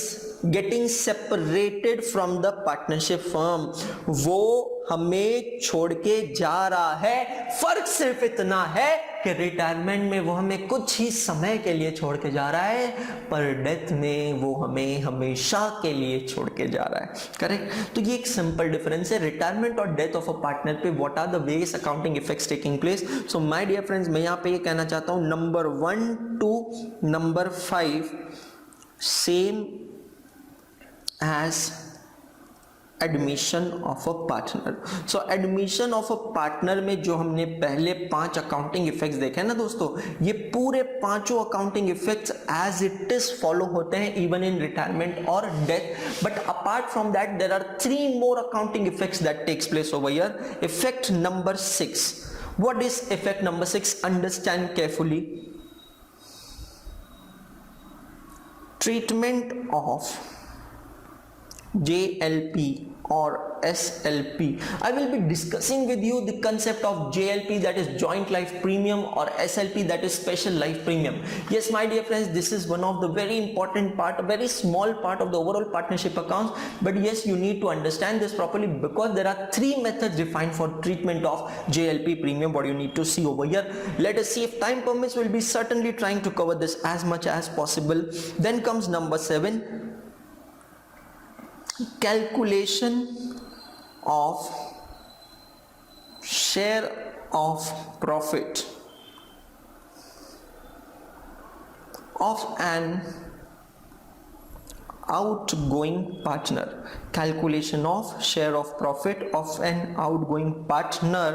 getting separated from the partnership firm, वो हमें छोड़ के जा रहा है। फर्क सिर्फ इतना है कि रिटायरमेंट में वो हमें कुछ ही समय के लिए छोड़ के जा रहा है, पर डेथ में वो हमें हमेशा के लिए छोड़ के जा रहा है, करेक्ट? तो ये एक सिंपल डिफरेंस है रिटायरमेंट और डेथ ऑफ अ पार्टनर पे। What are the various accounting effects taking place? So my dear friends, मैं यहां पे ये कहना चाहता हूं number 1 to number 5 same as admission of a partner. So admission of a partner में जो हमने पहले 5 अकाउंटिंग इफेक्ट्स देखे ना दोस्तों, ये पूरे 5 accounting effects as it is follow होते हैं इवन इन रिटायरमेंट और death. But apart from that there are 3 more accounting effects that takes place over here. Effect number 6, what is effect number 6? Understand carefully. treatment of JLP or SLP. I will be discussing with you the concept of JLP, that is joint life premium, or SLP, that is special life premium. Yes my dear friends, this is one of the very important part, a very small part of the overall partnership accounts, but yes, you need to understand this properly because there are 3 methods defined for treatment of JLP premium. What you need to see over here, let us see, if time permits we'll be certainly trying to cover this as much as possible. Then comes number 7, calculation of share of profit of an outgoing partner. Calculation of share of profit of an outgoing partner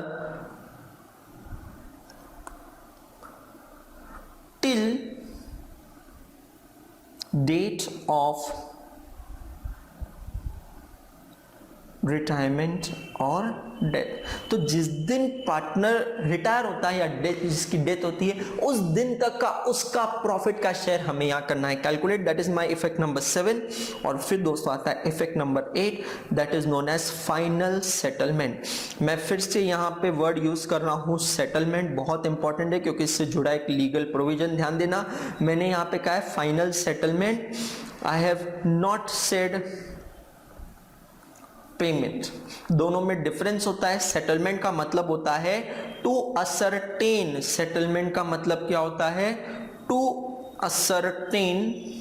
till date of retirement और death. तो जिस दिन partner retire होता है या जिसकी death होती है उस दिन तक का उसका प्रॉफिट का शेयर हमें यहाँ करना है calculate. That is my effect number 7। और फिर दोस्तों आता है effect number 8, that is known as final settlement. मैं फिर से यहाँ पे वर्ड यूज कर रहा हूँ सेटलमेंट, बहुत इंपॉर्टेंट है क्योंकि इससे जुड़ा एक लीगल प्रोविजन। ध्यान देना, मैंने यहाँ पे कहा है final settlement. I have not said payment, दोनों में डिफरेंस होता है। सेटलमेंट का मतलब होता है टू असरटेन, सेटलमेंट का मतलब क्या होता है? टू असरटेन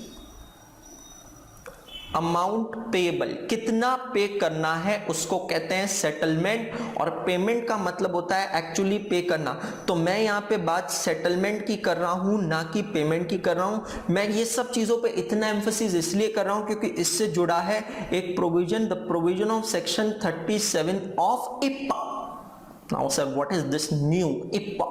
अमाउंट पेएबल, कितना पे करना है उसको कहते हैं सेटलमेंट। और पेमेंट का मतलब होता है एक्चुअली पे करना। तो मैं यहाँ पे बात सेटलमेंट की कर रहा हूं, ना कि पेमेंट की कर रहा हूं। मैं ये सब चीजों पे इतना एम्फेसिस इसलिए कर रहा हूं क्योंकि इससे जुड़ा है एक provision, the provision of section 37 of IPA. Now sir what is this new IPA?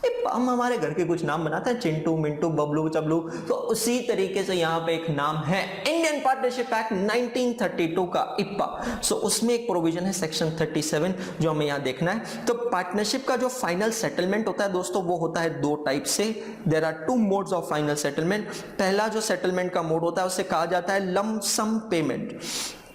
IPA हम हमारे घर के कुछ नाम बनाते हैं, चिंटू, मिंटू, बबलू, चबलू, तो उसी तरीके से यहाँ पे एक नाम है इंडियन पार्टनरशिप एक्ट 1932 का इप्पा। सो उसमें एक प्रोविजन है सेक्शन 37 जो हमें यहाँ देखना है। तो पार्टनरशिप का जो फाइनल सेटलमेंट होता है दोस्तों, वो होता है दो टाइप से। There are two modes of final settlement. पहला जो सेटलमेंट का मोड होता है उसे कहा जाता है लंप सम पेमेंट।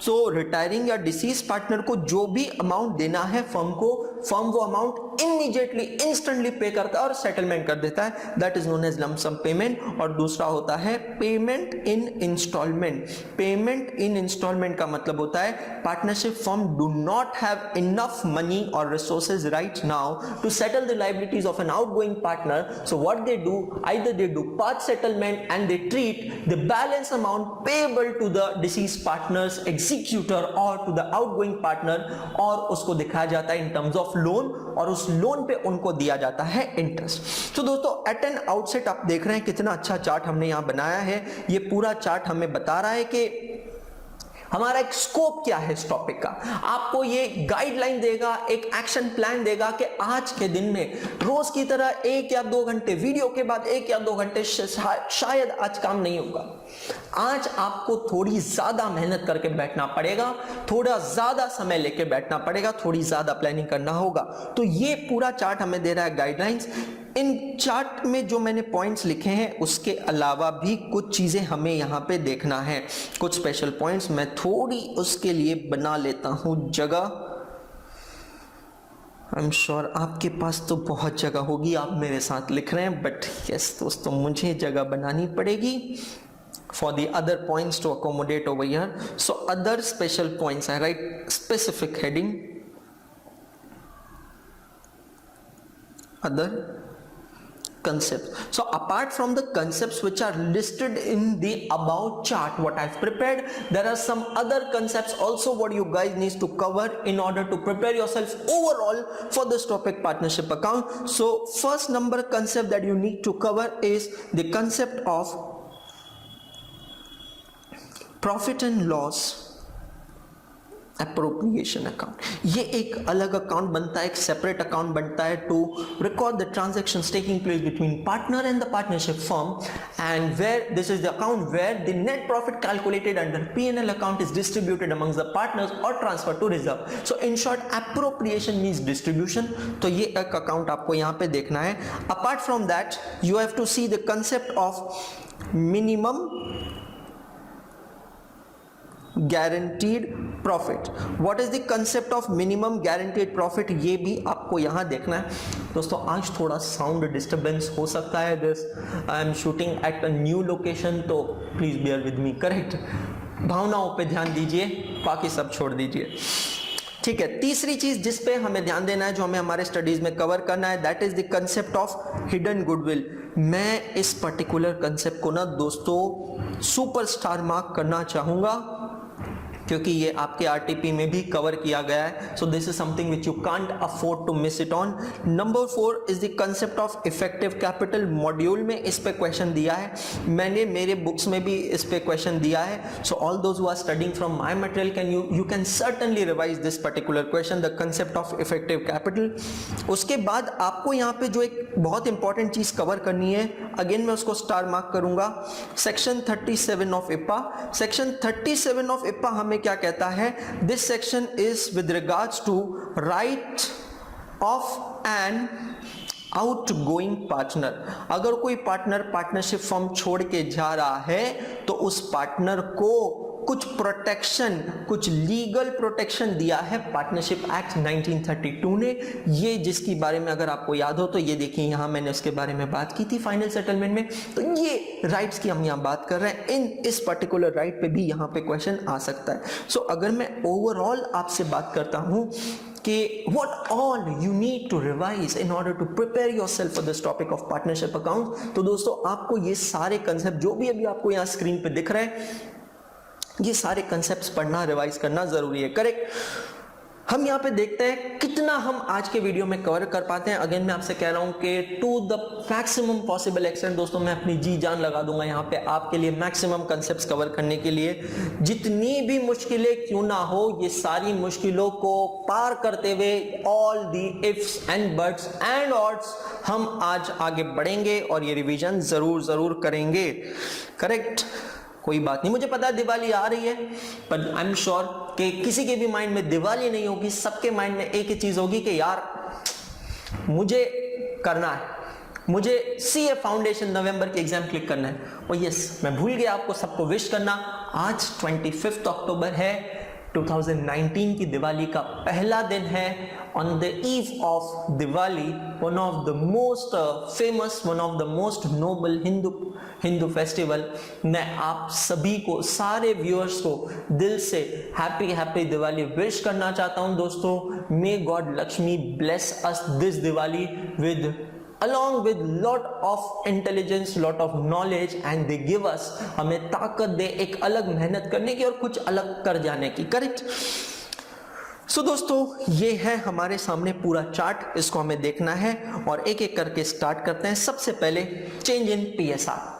सो रिटायरिंग या डिसीज पार्टनर को जो भी अमाउंट देना है फर्म को, फर्म वो अमाउंट इमीडिएटली इंस्टेंटली पे करता है और सेटलमेंट कर देता है, that is known as lump sum payment. और दूसरा होता है payment in instalment. Payment in instalment का मतलब होता है partnership firm do not have enough money और resources right now to settle the liabilities of an outgoing partner. So what they do, either they do part settlement and they treat the balance amount payable to the deceased partners executor or to the outgoing partner, और उसको दिखाया जाता है in terms of loan, और उस loan पे उनको दिया जाता है इंटरेस्ट। तो दोस्तों एट एन आउटसेट आप देख रहे हैं कितना अच्छा चार्ट हमने यहां बनाया है। ये पूरा चार्ट हमें बता रहा है कि हमारा एक स्कोप क्या है इस टॉपिक का। आपको ये गाइडलाइन देगा, एक एक्शन प्लान देगा कि आज के दिन में रोज की तरह 1 या 2 घंटे, वीडियो के बाद 1 या 2 घंटे शायद आज काम नहीं होगा। आज आपको थोड़ी ज्यादा मेहनत करके बैठना पड़ेगा, थोड़ा ज्यादा समय लेके बैठना पड़ेगा, थोड़ी ज्यादा प्लानिंग करना होगा। तो ये पूरा चार्ट हमें दे रहा है गाइडलाइंस। इन चार्ट में जो मैंने पॉइंट्स लिखे हैं उसके अलावा भी कुछ चीजें हमें यहाँ पे देखना है, कुछ स्पेशल पॉइंट्स। मैं थोड़ी उसके लिए बना लेता हूं जगह। आई एम श्योर आपके पास तो बहुत जगह होगी, आप मेरे साथ लिख रहे हैं, बट यस दोस्तों मुझे जगह बनानी पड़ेगी for the other points to accommodate over here. So other special points, I write specific heading, other concepts. So apart from the concepts which are listed in the above chart what I've prepared, there are some other concepts also what you guys need to cover in order to prepare yourself overall for this topic partnership account. So first number concept that you need to cover is the concept of profit and loss appropriation account. ये एक अलग account बनता है, एक separate account बनता है to record the transactions taking place between partner and the partnership firm, and where this is the account where the net profit calculated under P&L account is distributed amongst the partners और transfer to reserve. So in short appropriation means distribution. तो ये एक account आपको यहाँ पे देखना है। Apart from that you have to see the concept of minimum guaranteed profit. What is the concept of minimum guaranteed profit? ये भी आपको यहाँ देखना है। दोस्तों आज थोड़ा साउंड डिस्टर्बेंस हो सकता है, this I am shooting at a new location, तो please bear with me, correct. भावनाओं पे ध्यान दीजिए, बाकी सब छोड़ दीजिए, ठीक है। तीसरी चीज जिस पे हमें ध्यान देना है, जो हमें हमारे स्टडीज में कवर करना है, that is the concept of hidden goodwill. मैं इस पर्टिकुलर कंसेप्ट को ना दोस्तों सुपरस्टार मार्क करना चाहूंगा क्योंकि ये आपके आरटीपी में भी कवर किया गया है। So this is something which you can't afford to miss it on. Number 4 is the concept of effective capital. Module में इस पे क्वेश्चन दिया है, मैंने मेरे बुक्स में भी इस पे क्वेश्चन दिया है। So all those who are studying from my material can you can certainly revise this particular question, the concept of effective capital. उसके बाद आपको यहाँ पे जो एक बहुत इंपॉर्टेंट चीज कवर करनी है, अगेन मैं उसको स्टार मार्क करूंगा, section 37 of IPA. Section 37 of IPA हमें क्या कहता है? This section is with regards to right of an outgoing partner. अगर कोई पार्टनर पार्टनरशिप फर्म छोड़ के जा रहा है तो उस पार्टनर को कुछ प्रोटेक्शन, कुछ लीगल प्रोटेक्शन दिया है पार्टनरशिप एक्ट 1932 ने। ये जिसकी बारे में अगर आपको याद हो तो ये देखिए यहां मैंने उसके बारे में बात की थी फाइनल सेटलमेंट में। तो ये राइट्स की हम यहां बात कर रहे हैं, इस पर्टिकुलर राइट पे भी यहां पे क्वेश्चन आ सकता है। सो अगर मैं ओवरऑल आपसे बात करता हूं कि what all you need to revise in order to prepare yourself for this topic of partnership accounts, तो दोस्तों आपको ये सारे कंसेप्ट जो भी अभी आपको यहाँ स्क्रीन पे दिख रहे हैं, ये सारे कंसेप्ट्स पढ़ना, रिवाइज करना जरूरी है। करेक्ट। हम यहाँ पे देखते हैं कितना हम आज के वीडियो में कवर कर पाते हैं। अगेन मैं आपसे कह रहा हूं कि to the maximum possible extent दोस्तों मैं अपनी जी जान लगा दूंगा यहाँ पे आपके लिए मैक्सिमम कंसेप्ट्स कवर करने के लिए। जितनी भी मुश्किलें क्यों ना हो, ये सारी मुश्किलों को पार करते हुए all the ifs and buts and odds हम आज आगे बढ़ेंगे और ये रिवीजन जरूर करेंगे। करेक्ट। कोई बात नहीं, मुझे पता है दिवाली आ रही है, पर आई एम श्योर कि किसी के भी माइंड में दिवाली नहीं होगी, सबके माइंड में एक ही चीज होगी कि यार मुझे करना है, मुझे सीए फाउंडेशन नवंबर के एग्जाम क्लिक करना है। और यस, मैं भूल गया आपको सबको विश करना। आज 25 अक्टूबर है, 2019 की दिवाली का पहला दिन है। On the eve of Diwali, one of the most famous, one of the most noble Hindu festival, मैं आप सभी को, सारे व्यूअर्स को दिल से हैप्पी दिवाली विश करना चाहता हूं दोस्तों। May God Lakshmi bless us this Diwali with along with lot of intelligence, lot of knowledge, and they give us, हमें ताकत दे एक अलग मेहनत करने की और कुछ अलग कर जाने की। करेक्ट। सो दोस्तों ये है हमारे सामने पूरा चार्ट, इसको हमें देखना है और एक एक करके स्टार्ट करते हैं। सबसे पहले चेंज इन पीएसआर।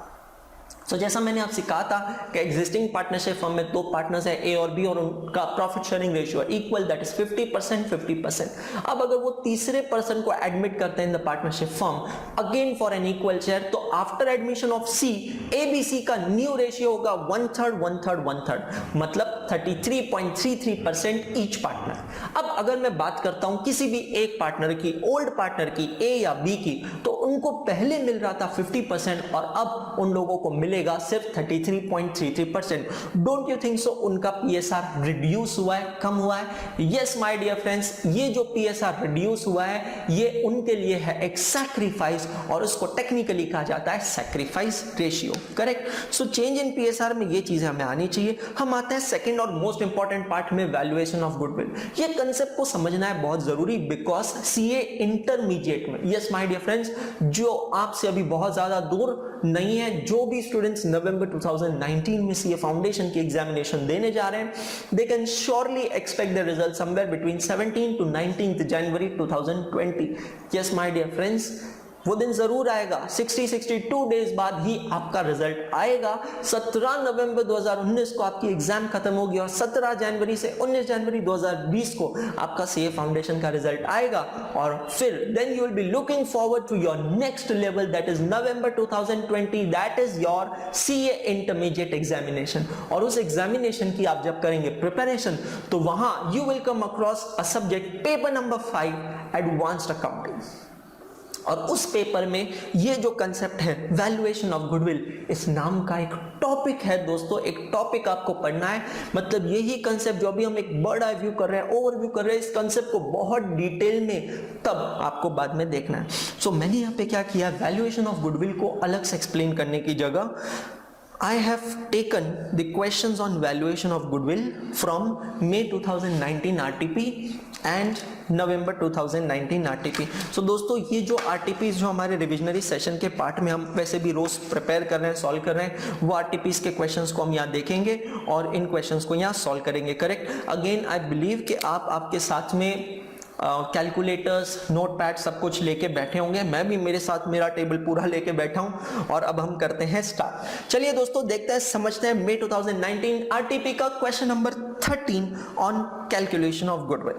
तो जैसा मैंने आपसे कहा था कि एग्जिस्टिंग पार्टनरशिप फर्म में दो पार्टनर्स है ए और बी और उनका profit sharing ratio equal, that is 50%। अब अगर वो तीसरे पर्सन को एडमिट करते हैं in the partnership firm again for an equal share, तो after admission of C, ABC का न्यू रेशियो होगा 1/3, मतलब 33.33% ईच पार्टनर। अब अगर मैं बात करता हूं किसी भी एक पार्टनर की, ओल्ड पार्टनर की, ए या बी की, तो उनको पहले मिल रहा था 50% और अब उन लोगों को मिलेगा सिर्फ 33.33%। डोंट यू थिंक सो उनका पीएसआर रिड्यूस हुआ है, कम हुआ है? यस माय डियर फ्रेंड्स, ये जो पीएसआर रिड्यूस हुआ है ये उनके लिए है एक सैक्रिफाइस और उसको टेक्निकली कहा जाता है sacrifice ratio. Correct. So change in PSR में ये चीजें हमें आनी चाहिए। हम आते हैं सेकंड और मोस्ट इंपॉर्टेंट पार्ट में, वैल्यूएशन ऑफ गुडविल। ये कंसेप्ट को समझना है बहुत जरूरी, बिकॉज सीए इंटरमीडिएट में, यस माय डियर फ्रेंड्स, जो आपसे अभी बहुत ज्यादा दूर नहीं है, जो भी स्टूडेंट्स नवंबर 2019 में सीए फाउंडेशन की एग्जामिनेशन देने जा रहे हैं, they can surely expect the result somewhere between 17 to 19 January 2020। Yes my dear friends, वो दिन जरूर आएगा, 62 डेज बाद ही आपका रिजल्ट आएगा। 17 नवंबर 2019 को आपकी एग्जाम खत्म होगी और 17 जनवरी से 19 जनवरी 2020 को आपका सीए फाउंडेशन का रिजल्ट आएगा और फिर then you will be looking forward to your next level, that is November 2020, that is your CA intermediate examination. और उस एग्जामिनेशन की आप जब करेंगे प्रिपरेशन, तो वहां you will come across a subject, paper number 5, advanced accounting. और उस पेपर में ये जो कंसेप्ट है वैल्यूएशन ऑफ गुडविल, इस नाम का एक टॉपिक है दोस्तों, एक टॉपिक आपको पढ़ना है। मतलब यही कंसेप्ट जो अभी हम एक बर्ड आई व्यू कर रहे हैं, ओवरव्यू कर रहे हैं, इस कंसेप्ट को बहुत डिटेल में तब आपको बाद में देखना है। सो मैंने यहाँ पे क्या किया, वैल्यूएशन ऑफ गुडविल को अलग से एक्सप्लेन करने की जगह I have taken the questions on valuation of goodwill from May 2019 RTP and November 2019 RTP। So दोस्तों ये जो RTPs जो हमारे रिविजनरी सेशन के पार्ट में हम वैसे भी रोज प्रिपेयर कर रहे हैं, सॉल्व कर रहे हैं, वो RTPs के क्वेश्चंस को हम यहाँ देखेंगे और इन क्वेश्चंस को यहाँ सॉल्व करेंगे। करेक्ट। अगेन आई बिलीव कि आप आपके साथ में कैलकुलेटर्स, नोटपैड सब कुछ लेके बैठे होंगे। मैं भी मेरे साथ मेरा टेबल पूरा लेके बैठा हूं और अब हम करते हैं स्टार्ट। चलिए दोस्तों देखते हैं, समझते हैं मई 2019 आरटीपी का question number 13 on calculation of goodwill.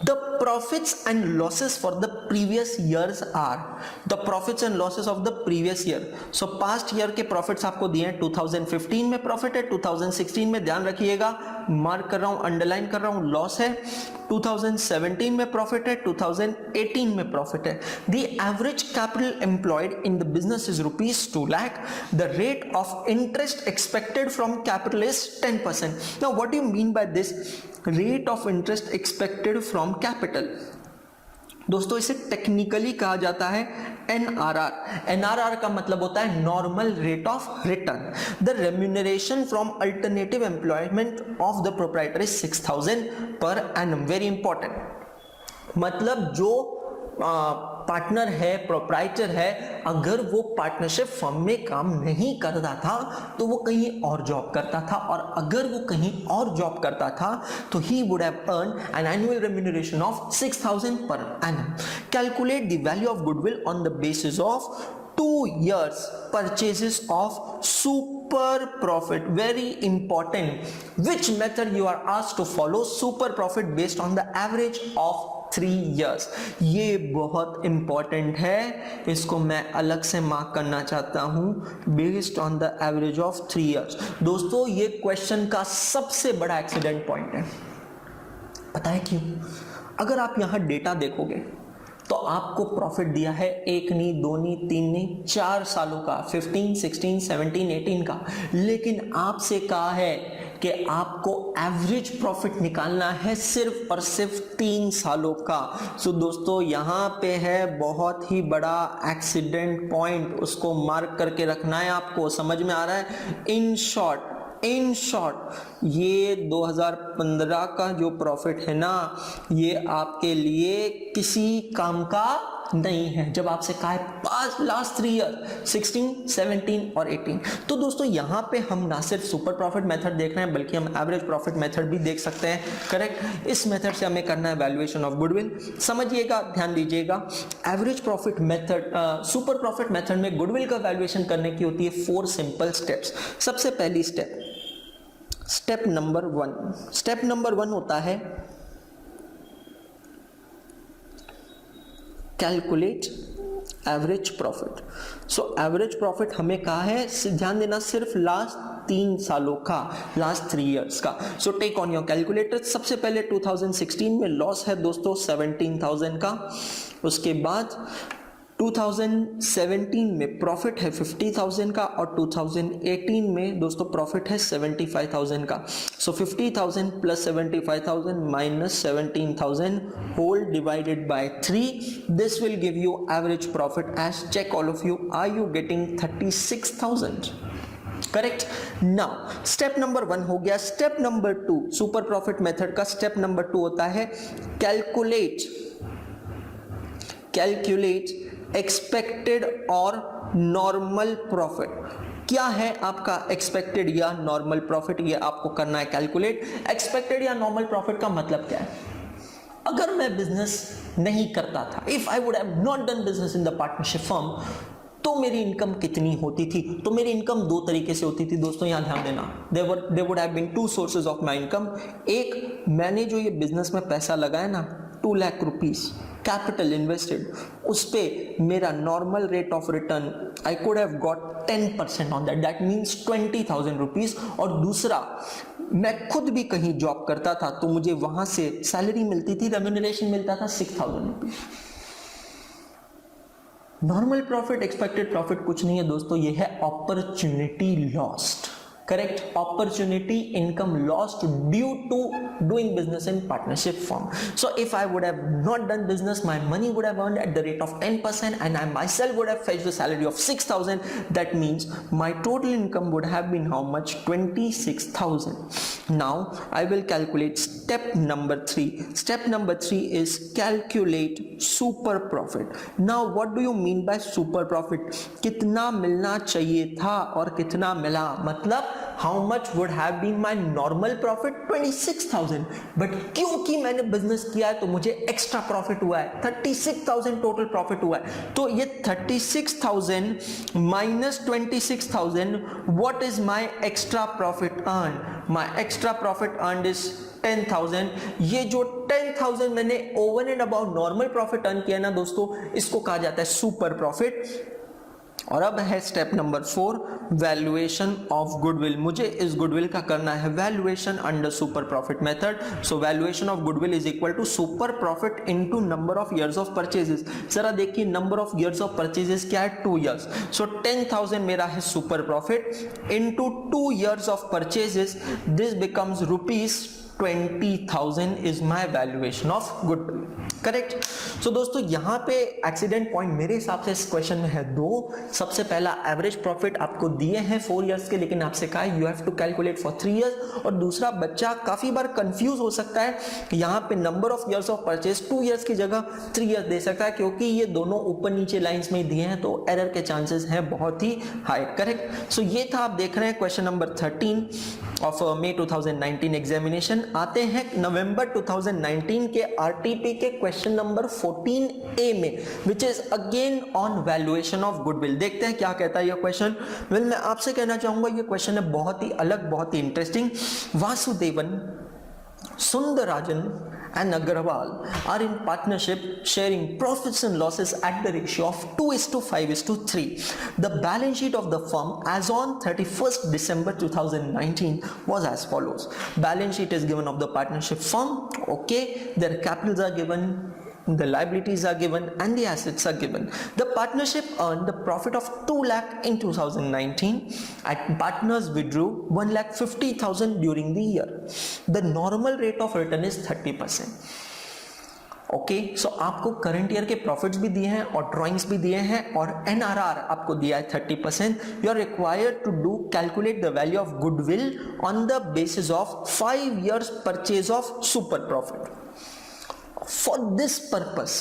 The profits and losses for the previous years are the profits and losses of the previous year. So past year के profits आपको दिए हैं, 2015 में profit है, 2016 में ध्यान रखिएगा, मार्क कर रहा हूं, अंडरलाइन कर रहा हूं, लॉस है, 2017 में प्रॉफिट है, 2018 में प्रॉफिट है. The average capital employed in the business is rupees 2 lakh. The rate of interest expected from capital is 10%. Now what do you mean by this rate of interest expected from capital? दोस्तों इसे technically कहा जाता है NRR. NRR का मतलब होता है normal rate of return. The remuneration from alternative employment of the proprietor is 6,000 per annum. Very important. मतलब जो पार्टनर है, प्रोप्राइटर है, अगर वो पार्टनरशिप फर्म में काम नहीं करता था तो वो कहीं और जॉब करता था, और अगर वो कहीं और जॉब करता था तो he would have earn an annual remuneration of 6,000 per annum. Calculate the value of goodwill on the basis of 2 years purchases of super profit. Very important. Which method you are asked to follow? Super profit based on the average of 3 years. ये बहुत important है, इसको मैं अलग से mark करना चाहता हूं. Based on the average of 3 years. दोस्तों ये क्वेश्चन का सबसे बड़ा एक्सीडेंट पॉइंट है. पता है क्यों? अगर आप यहां डेटा देखोगे तो आपको प्रॉफिट दिया है 1 नहीं, 2 नहीं, 3 नहीं, 4 सालों का, 15, 16, 17, 18 का. लेकिन आपसे कहा है कि आपको एवरेज प्रॉफिट निकालना है सिर्फ और सिर्फ 3 सालों का. सो दोस्तों यहाँ पे है बहुत ही बड़ा एक्सीडेंट पॉइंट, उसको मार्क करके रखना है आपको. समझ में आ रहा है? इन शॉर्ट ये 2015 का जो प्रॉफिट है ना, ये आपके लिए किसी काम का नहीं है. जब आपसे कहा है पास लास्ट 3 ईयर 16, 17 और 18. तो दोस्तों यहाँ पे हम ना सिर्फ सुपर प्रॉफिट मेथड देख रहे हैं बल्कि हम एवरेज प्रॉफिट मेथड भी देख सकते हैं. करेक्ट. इस मेथड से हमें करना है वैल्यूएशन ऑफ गुडविल. समझिएगा, ध्यान दीजिएगा. Average profit method, super profit method में गुडविल का वैल्यूएशन करने की होती है 4 सिंपल स्टेप्स. सबसे पहली स्टेप नंबर 1 होता है calculate average profit. So average profit हमें कहा है, ध्यान देना, सिर्फ लास्ट 3 सालों का, लास्ट 3 इयर्स का. So take on your calculator. सबसे पहले 2016 में लॉस है दोस्तों 17,000 का. उसके बाद 2017 में प्रॉफिट है 50,000 का, और 2018 में दोस्तों प्रॉफिट है 75,000 का. सो 50,000 plus 75,000 minus 17,000 whole divided by 3. This will give you average profit as, check all of you, are you getting 36,000? Correct. Now step number 1 हो गया. Step number 2 super profit method का स्टेप नंबर 2 होता है calculate expected और normal profit. क्या है आपका expected या नॉर्मल प्रॉफिट, ये आपको करना है कैलकुलेट. एक्सपेक्टेड या नॉर्मल प्रॉफिट का मतलब क्या है? अगर मैं बिजनेस नहीं करता था, if I would have not done business in the partnership firm, तो मेरी इनकम कितनी होती थी? तो मेरी इनकम 2 तरीके से होती थी दोस्तों, यहां ध्यान देना. There would have been 2 sources of my income. एक, मैंने जो ये बिजनेस में पैसा लगाया ना, 2 लाख रुपीस कैपिटल इन्वेस्टेड, उस पे मेरा normal rate of return I could have got 10% on that means 20,000 rupees. और दूसरा, मैं खुद भी कहीं जॉब करता था तो मुझे वहां से सैलरी मिलती थी, रेम्यूनरेशन मिलता था 6,000 rupees. Normal profit, expected profit कुछ नहीं है दोस्तों, ये है opportunity lost. Correct. Opportunity income lost due to doing business in partnership firm. So if I would have not done business, my money would have earned at the rate of 10% and I myself would have fetched the salary of 6,000. That means my total income would have been how much? 26,000. Now I will calculate step number 3. Step number 3 is calculate super profit. Now what do you mean by super profit? कितना मिलना चाहिए था और कितना मिला? मतलब how much would have been my normal profit? 26,000। But क्योंकि मैंने बिजनेस किया है तो मुझे एक्स्ट्रा प्रॉफिट हुआ है, 36,000 टोटल प्रॉफिट हुआ है। तो ये 36,000 minus 26,000, what is my extra profit earn? My extra profit earn is 10,000। ये जो 10,000 मैंने over and about normal profit earn किया ना दोस्तों, इसको कहा जाता है सुपर प्रॉफिट। और अब है step number 4, valuation of goodwill. मुझे इस गुडविल का करना है valuation under super profit method. So valuation of goodwill is equal to super profit into number of years of purchases. जरा देखिए number of years of purchases क्या है? 2 years. So 10,000 मेरा है super profit into 2 years of purchases, this becomes rupees 20,000 is my valuation of goodwill. Correct. So दोस्तों यहां पे accident point मेरे हिसाब से इस क्वेश्चन में है 2। सबसे पहला एवरेज प्रॉफिट आपको दिए हैं 4 इयर्स के, लेकिन आपसे कहा you have to calculate for 3 years. और दूसरा, बच्चा काफी बार कंफ्यूज हो सकता है, यहां पे number of years of purchase 2 years की जगह 3 इयर्स दे सकता है, क्योंकि ये दोनों ऊपर नीचे लाइंस में दिए हैं, तो एरर के चांसेस हैं बहुत ही हाई। करेक्ट। सो ये था, आप देख रहे हैं question number 13 of May 2019 examination. आते हैं नवंबर 2019 के आरटीपी के क्वेश्चन नंबर 14A में, which is again on valuation of goodwill. देखते हैं क्या कहता है ये क्वेश्चन। वेल, मैं आपसे कहना चाहूंगा ये क्वेश्चन है बहुत ही अलग, बहुत ही interesting. Vasudevan, Sundararajan and Agarwal are in partnership sharing profits and losses at the ratio of 2:5:3. The balance sheet of the firm as on 31st December 2019 was as follows. Balance sheet is given of the partnership firm. Okay, their capitals are given, the liabilities are given, and the assets are given. The partnership earned the profit of 2 lakh in 2019 and partners withdrew 1,50,000 during the year. The normal rate of return is 30%. Okay, सो आपको current year के profits भी दिए हैं और drawings भी दिए हैं और एनआरआर आपको दिया है 30%। You are required to do calculate the value of goodwill on the basis of 5 years purchase of super profit. For this purpose,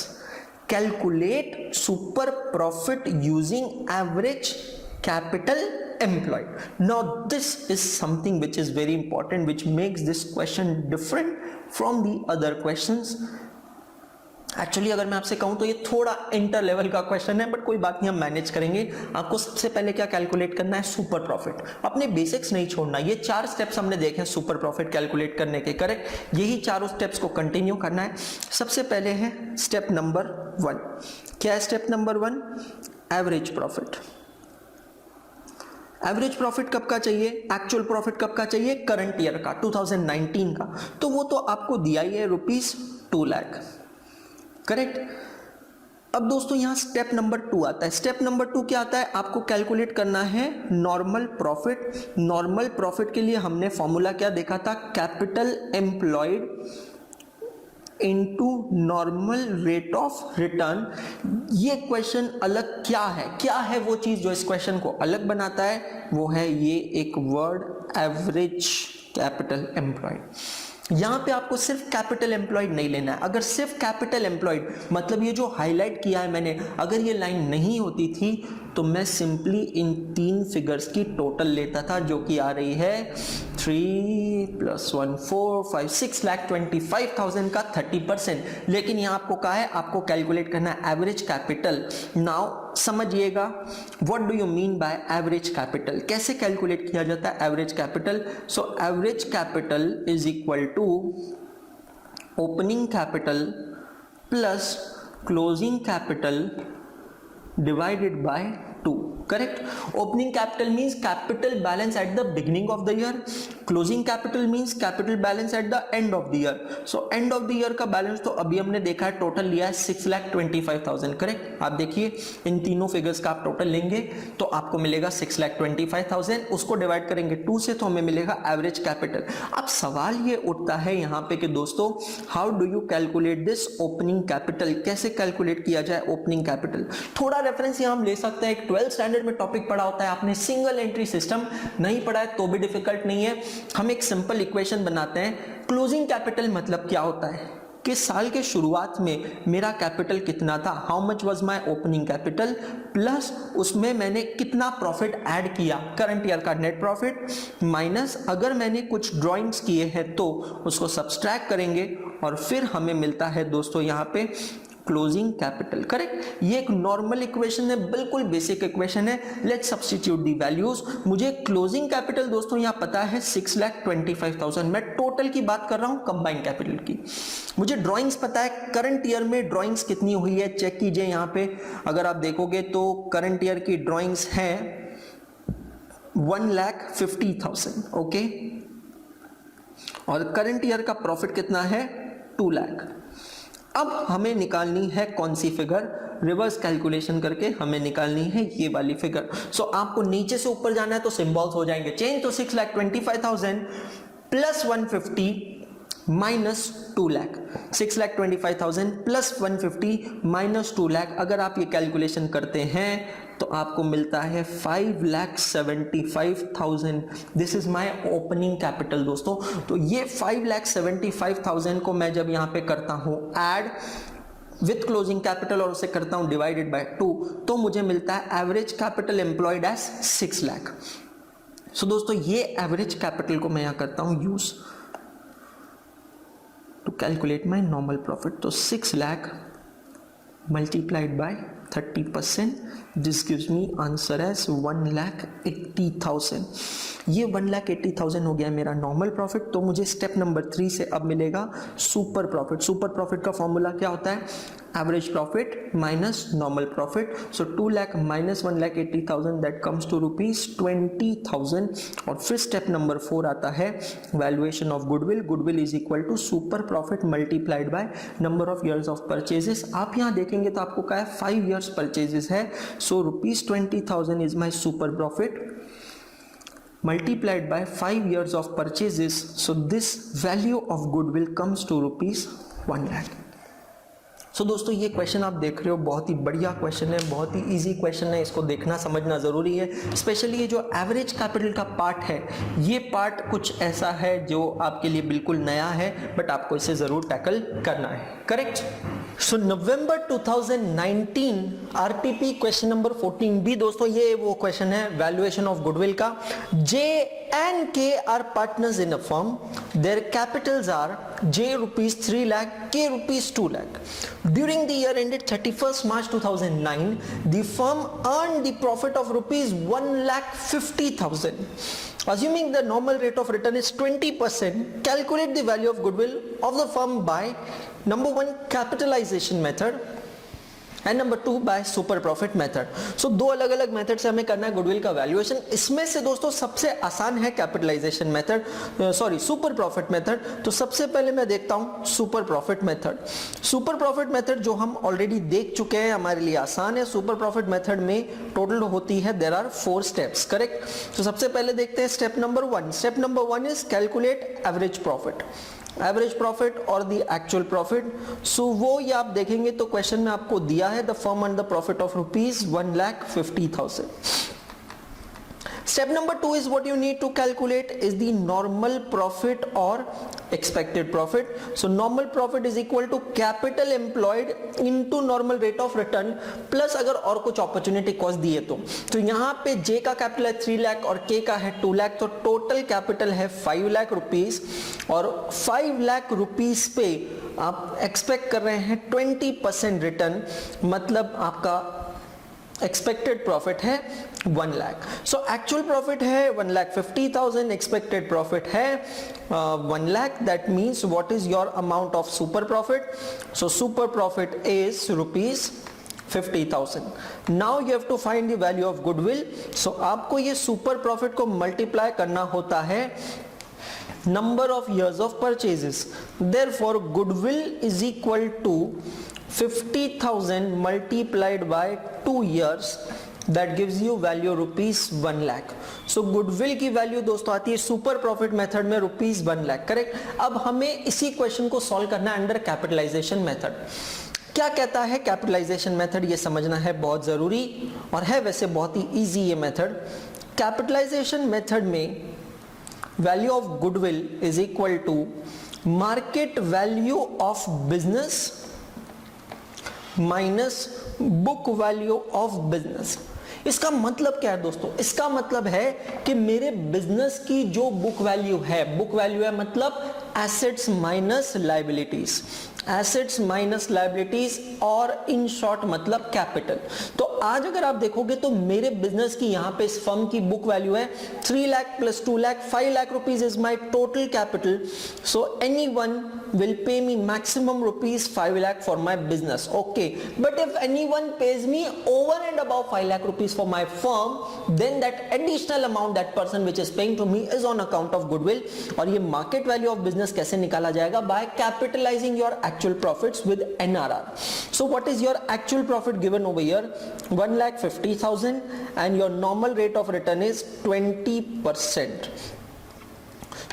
calculate super profit using average capital employed. Now this is something which is very important, which makes this question different from the other questions. Actually अगर मैं आपसे कहूं तो ये थोड़ा inter level का question है, but कोई बात नहीं, हम मैनेज करेंगे। आपको सबसे पहले क्या कैलकुलेट करना है? Super profit. अपने बेसिक्स नहीं छोड़ना। ये 4 स्टेप्स हमने देखे हैं सुपर प्रॉफिट कैलकुलेट करने के, करेक्ट। यही चारों स्टेप्स को कंटिन्यू करना है। सबसे पहले है स्टेप नंबर 1। क्या है step number 1? Average profit. Average profit कब का चाहिए? एक्चुअल प्रॉफिट कब का चाहिए? करंट ईयर का, 2019 का। तो वो तो आपको दिया ही है, रुपीज 2 लाख। करेक्ट। अब दोस्तों यहां स्टेप नंबर 2 आता है। स्टेप नंबर 2 क्या आता है? आपको कैलकुलेट करना है नॉर्मल प्रॉफिट। नॉर्मल प्रॉफिट के लिए हमने फॉर्मूला क्या देखा था? Capital employed into normal rate of return. ये क्वेश्चन अलग क्या है? क्या है वो चीज जो इस क्वेश्चन को अलग बनाता है? वो है ये एक वर्ड, एवरेज कैपिटल एम्प्लॉयड। यहां पे आपको सिर्फ कैपिटल एम्प्लॉयड नहीं लेना है। अगर सिर्फ कैपिटल एम्प्लॉयड, मतलब ये जो हाईलाइट किया है मैंने, अगर ये लाइन नहीं होती थी तो मैं सिंपली इन 3 फिगर्स की टोटल लेता था, जो कि आ रही है 3 + 1 4 5 6,25,000 का 30%। लेकिन यहां आपको कहा है आपको कैलकुलेट करना है एवरेज कैपिटल। नाउ समझिएगा, what do you mean by average capital? कैसे कैलकुलेट किया जाता है average capital? So average capital is equal to opening capital plus closing capital divided by 2. Correct. Opening capital means capital balance at the beginning of the year. Closing capital means capital balance at the end of the year. So end of the year का balance तो अभी हमने देखा है, total लिया है 6,25,000। Correct. आप देखिए इन तीनों फिगर्स का आप टोटल लेंगे तो आपको मिलेगा 6,25,000। उसको डिवाइड करेंगे 2 से तो हमें मिलेगा एवरेज कैपिटल। अब सवाल ये उठता है यहाँ पे कि दोस्तों how do you calculate this opening capital? कैसे कैलकुलेट किया जाए ओपनिंग कैपिटल? थोड़ा रेफरेंस यहाँ हम ले सकते हैं। एक 12th स्टैंडर्ड में टॉपिक पढ़ा होता है आपने, सिंगल एंट्री सिस्टम। नहीं पढ़ा है तो भी डिफिकल्ट नहीं है, हम एक सिंपल इक्वेशन बनाते हैं। क्लोजिंग कैपिटल मतलब क्या होता है? कि साल के शुरुआत में मेरा कैपिटल कितना था, how much was my opening capital, plus उसमें मैंने कितना प्रॉफिट ऐड किया, करंट ईयर का नेट प्रॉफिट, माइनस अगर मैंने कुछ ड्राइंग्स किए हैं तो उसको सब्सट्रैक्ट करेंगे और फिर हमें मिलता है दोस्तों यहाँ पे क्लोजिंग कैपिटल। करेक्ट, ये एक नॉर्मल इक्वेशन है, बिल्कुल बेसिक इक्वेशन है। Let's substitute the values. मुझे क्लोजिंग कैपिटल दोस्तों यहाँ पता है 6,25,000, मैं टोटल की बात कर रहा हूं, कंबाइंड कैपिटल की। मुझे ड्राइंग्स पता है, करंट ईयर में ड्राइंग्स कितनी हुई है चेक कीजिए। यहाँ पे अगर आप देखोगे तो करंट ईयर की ड्राइंग्स हैं 1,50,000, ओके, और करंट ईयर का प्रॉफिट कितना है 2 लाख। अब हमें निकालनी है कौन सी फिगर, रिवर्स कैलकुलेशन करके हमें निकालनी है ये वाली फिगर। सो आपको नीचे से ऊपर जाना है तो सिंबल्स हो जाएंगे चेंज, तो 6,25,000 plus 150 minus 2 lakh, 6,25,000 plus 150 minus 2 lakh. अगर आप ये कैलकुलेशन करते हैं तो आपको मिलता है 5,75,000। This is my opening capital दोस्तों। तो ये 5,75,000 को मैं जब यहां पे करता हूं ऐड विथ क्लोजिंग कैपिटल और उसे करता हूं डिवाइडेड बाय 2, तो मुझे मिलता है average capital employed as 6 lakh. So दोस्तों ये एवरेज कैपिटल को मैं यहां करता हूं use to calculate my normal profit. तो 6 lakh multiplied by 30%, this gives me answer as 1,80,000। ये 1,80,000 हो गया मेरा नॉर्मल प्रॉफिट। तो मुझे स्टेप नंबर 3 से अब मिलेगा सुपर प्रॉफिट। सुपर प्रॉफिट का फॉर्मूला क्या होता है, average profit minus normal profit. So 2 lakh minus 1,80,000 that comes to ₹20,000। और फिर स्टेप नंबर 4 आता है valuation of goodwill. Goodwill is equal to super profit multiplied by number of years of purchases. आप यहाँ देखेंगे तो आपको क्या है 5 ईयर्स परचेजेस है। सो ₹20,000 is my super profit multiplied by 5 years of purchases. So this value of goodwill comes to ₹1 lakh. So दोस्तों ये क्वेश्चन आप देख रहे हो बहुत ही बढ़िया क्वेश्चन है, बहुत ही इजी क्वेश्चन है, इसको देखना समझना जरूरी है। स्पेशली ये जो एवरेज कैपिटल का पार्ट है, ये पार्ट कुछ ऐसा है जो आपके लिए बिल्कुल नया है, बट आपको इसे जरूर टैकल करना है। करेक्ट। सो नवंबर 2019 आरटीपी क्वेश्चन नंबर 14 भी दोस्तों ये वो क्वेश्चन है वैल्यूएशन ऑफ गुडविल का। J and K are partners in a firm. Their capitals are J ₹3 lakh, K ₹2 lakh. During the year ended 31st March 2009, the firm earned the profit of ₹1,50,000. Assuming the normal rate of return is 20%, calculate the value of goodwill of the firm by number 1 capitalization method and number 2 by super profit method. So दो अलग अलग method से हमें करना है goodwill का valuation. इसमें से दोस्तों सबसे आसान है capitalisation method, sorry super profit method. तो सबसे पहले मैं देखता हूं super profit method. Super profit method जो हम ऑलरेडी देख चुके हैं, हमारे लिए आसान है। सुपर प्रॉफिट मेथड में टोटल होती है देयर आर 4 स्टेप्स। करेक्ट। तो सबसे पहले देखते हैं step number 1। Step number 1 is calculate average profit, average profit और द एक्चुअल प्रॉफिट। सो वो ये आप देखेंगे तो क्वेश्चन में आपको दिया है the firm and the profit of ₹1,50,000। Step number 2 is what you need to calculate is the normal profit or expected profit. So normal profit is equal to capital employed into normal rate of return plus अगर और कुछ opportunity cost दिए तो यहाँ पे J का capital है 3 लाख और K का है 2 लाख, तो टोटल कैपिटल है 5 लाख रुपीस और 5 लाख रुपीस पे आप एक्सपेक्ट कर रहे हैं 20% रिटर्न, मतलब आपका एक्सपेक्टेड प्रॉफिट है 1 लाख। सो एक्चुअल प्रॉफिट है 1,50,000, एक्सपेक्टेड प्रॉफिट है 1 lakh. That means what is your amount of super profit? So super profit is ₹50,000। Now you have to find the value of goodwill. So आपको ये super profit को multiply करना होता है number of years of purchases. Therefore goodwill is equal to 50,000 multiplied by 2 years, that gives you value ₹1 lakh. So goodwill की value दोस्तों आती है सुपर प्रॉफिट मेथड में ₹1 लाख। करेक्ट। अब हमें इसी क्वेश्चन को सॉल्व करना है अंडर कैपिटलाइजेशन मेथड। क्या कहता है कैपिटलाइजेशन मेथड, ये समझना है बहुत जरूरी और है वैसे बहुत ही इजी ये मेथड। कैपिटलाइजेशन मेथड में value of goodwill is equal to market value of business minus book value of business. इसका मतलब क्या है दोस्तों? इसका मतलब है कि मेरे बिजनेस की जो बुक वैल्यू है मतलब assets minus liabilities, assets minus liabilities, और इन शॉर्ट मतलब कैपिटल। तो आज अगर आप देखोगे तो मेरे बिजनेस की यहां पे इस फर्म की बुक वैल्यू है 3 lakh plus 2 lakh, 5 lakh rupees is my total capital. So anyone will pay me maximum rupees 5 lakh for my business. Okay, but if anyone pays me over and above 5 lakh rupees for my firm, then that additional amount that person which is paying to me is on account of goodwill. और ये market value of business कैसे निकाला जाएगा? By capitalizing your actual profits with NRR. So what is your actual profit given over here? 1,50,000 and your normal rate of return is 20%.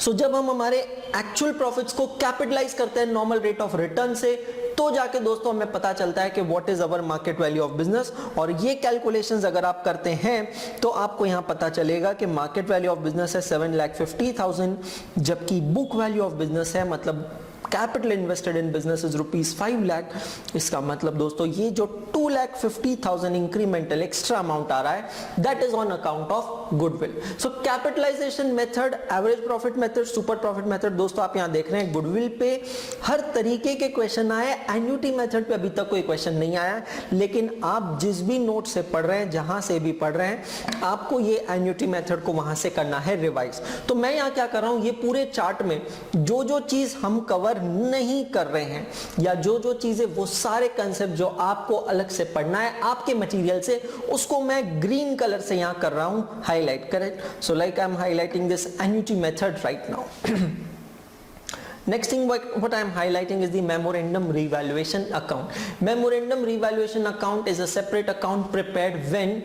सो जब हम हमारे actual profits को capitalise करते हैं नॉर्मल रेट ऑफ रिटर्न से, तो जाके दोस्तों हमें पता चलता है कि what is our market value of business. और ये कैलकुलेशंस अगर आप करते हैं तो आपको यहां पता चलेगा कि मार्केट वैल्यू ऑफ बिजनेस है 7,50,000, जबकि बुक वैल्यू ऑफ बिजनेस है मतलब capital invested in business is ₹5 lakh. इसका मतलब दोस्तों ये जो 2,50,000 इंक्रीमेंटल एक्स्ट्रा अमाउंट आ रहा है, that is on account of goodwill. So capitalisation method, average profit method, super profit method, दोस्तों आप यहां देख रहे हैं गुडविल पे हर तरीके के क्वेश्चन आए। एन्युटी मेथड पे अभी तक कोई क्वेश्चन नहीं आया, लेकिन आप जिस भी नोट से पढ़ रहे हैं, जहां से भी पढ़ रहे हैं, आपको ये एन्युटी मेथड को वहां से करना है रिवाइज। तो मैं यहां क्या कर रहा हूं, ये पूरे चार्ट में जो जो चीज हम कवर नहीं कर रहे हैं या जो जो चीजें, वो सारे कंसेप्ट जो आपको अलग से पढ़ना है आपके मटेरियल से, उसको मैं ग्रीन कलर से यहां कर रहा हूं highlight. Correct? So like I am highlighting this annuity method right now. Next thing what I am highlighting is the memorandum revaluation account. Memorandum revaluation account is a separate account prepared when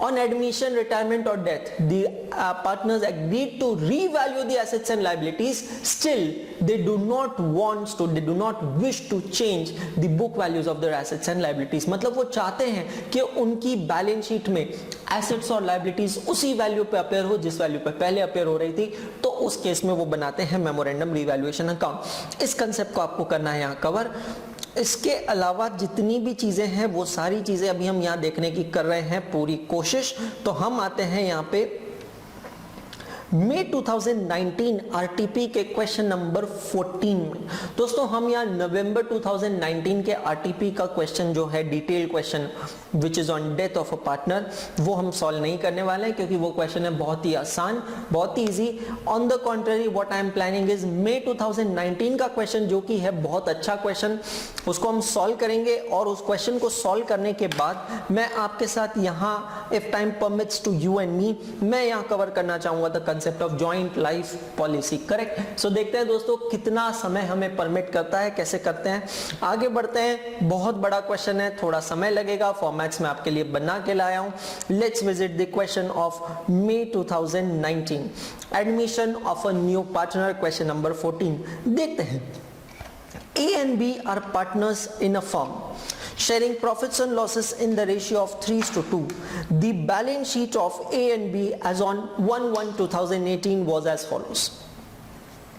on admission, retirement or death the partners agreed to revalue the assets and liabilities. Still they do not wish to change the book values of their assets and liabilities. मतलब वो चाहते हैं कि उनकी balance sheet में assets और liabilities उसी value पे अपेयर हो जिस वैल्यू पे पहले अपेयर हो रही थी। तो उस केस में वो बनाते हैं मेमोरेंडम रिवैल्यूएशन अकाउंट। इस कंसेप्ट को आपको करना है यहाँ कवर। इसके अलावा जितनी भी चीजें हैं वो सारी चीजें अभी हम यहां देखने की कर रहे हैं पूरी कोशिश। तो हम आते हैं यहां पे मई 2019 आरटीपी के क्वेश्चन नंबर 14 में। दोस्तों हम यहाँ नवंबर 2019 के आरटीपी का क्वेश्चन जो है detail question which is on death of a partner, वो हम सॉल्व नहीं करने वाले हैं क्योंकि वो क्वेश्चन है बहुत ही आसान, बहुत ही easy. On the contrary what I am planning is May 2019 का क्वेश्चन जो कि है बहुत अच्छा क्वेश्चन, उसको हम सॉल्व करेंगे। और उस क्वेश्चन को सॉल्व करने के बाद मैं आपके साथ यहाँ if time permits to you and me, मैं यहाँ कवर करना चाहूंगा the concept of joint life policy. Correct? So देखते हैं दोस्तों कितना समय हमें परमिट करता है, कैसे करते हैं। आगे बढ़ते हैं, बहुत बड़ा क्वेश्चन है, थोड़ा समय लगेगा, फॉर्मेट्स में आपके लिए बना के लाया हूं। Let's visit the question of May 2019, admission of a new partner, question number 14। देखते हैं, A and B are partners in a firm sharing profits and losses in the ratio of 3:2. The balance sheet of A and B as on 1/1/2018 was as follows.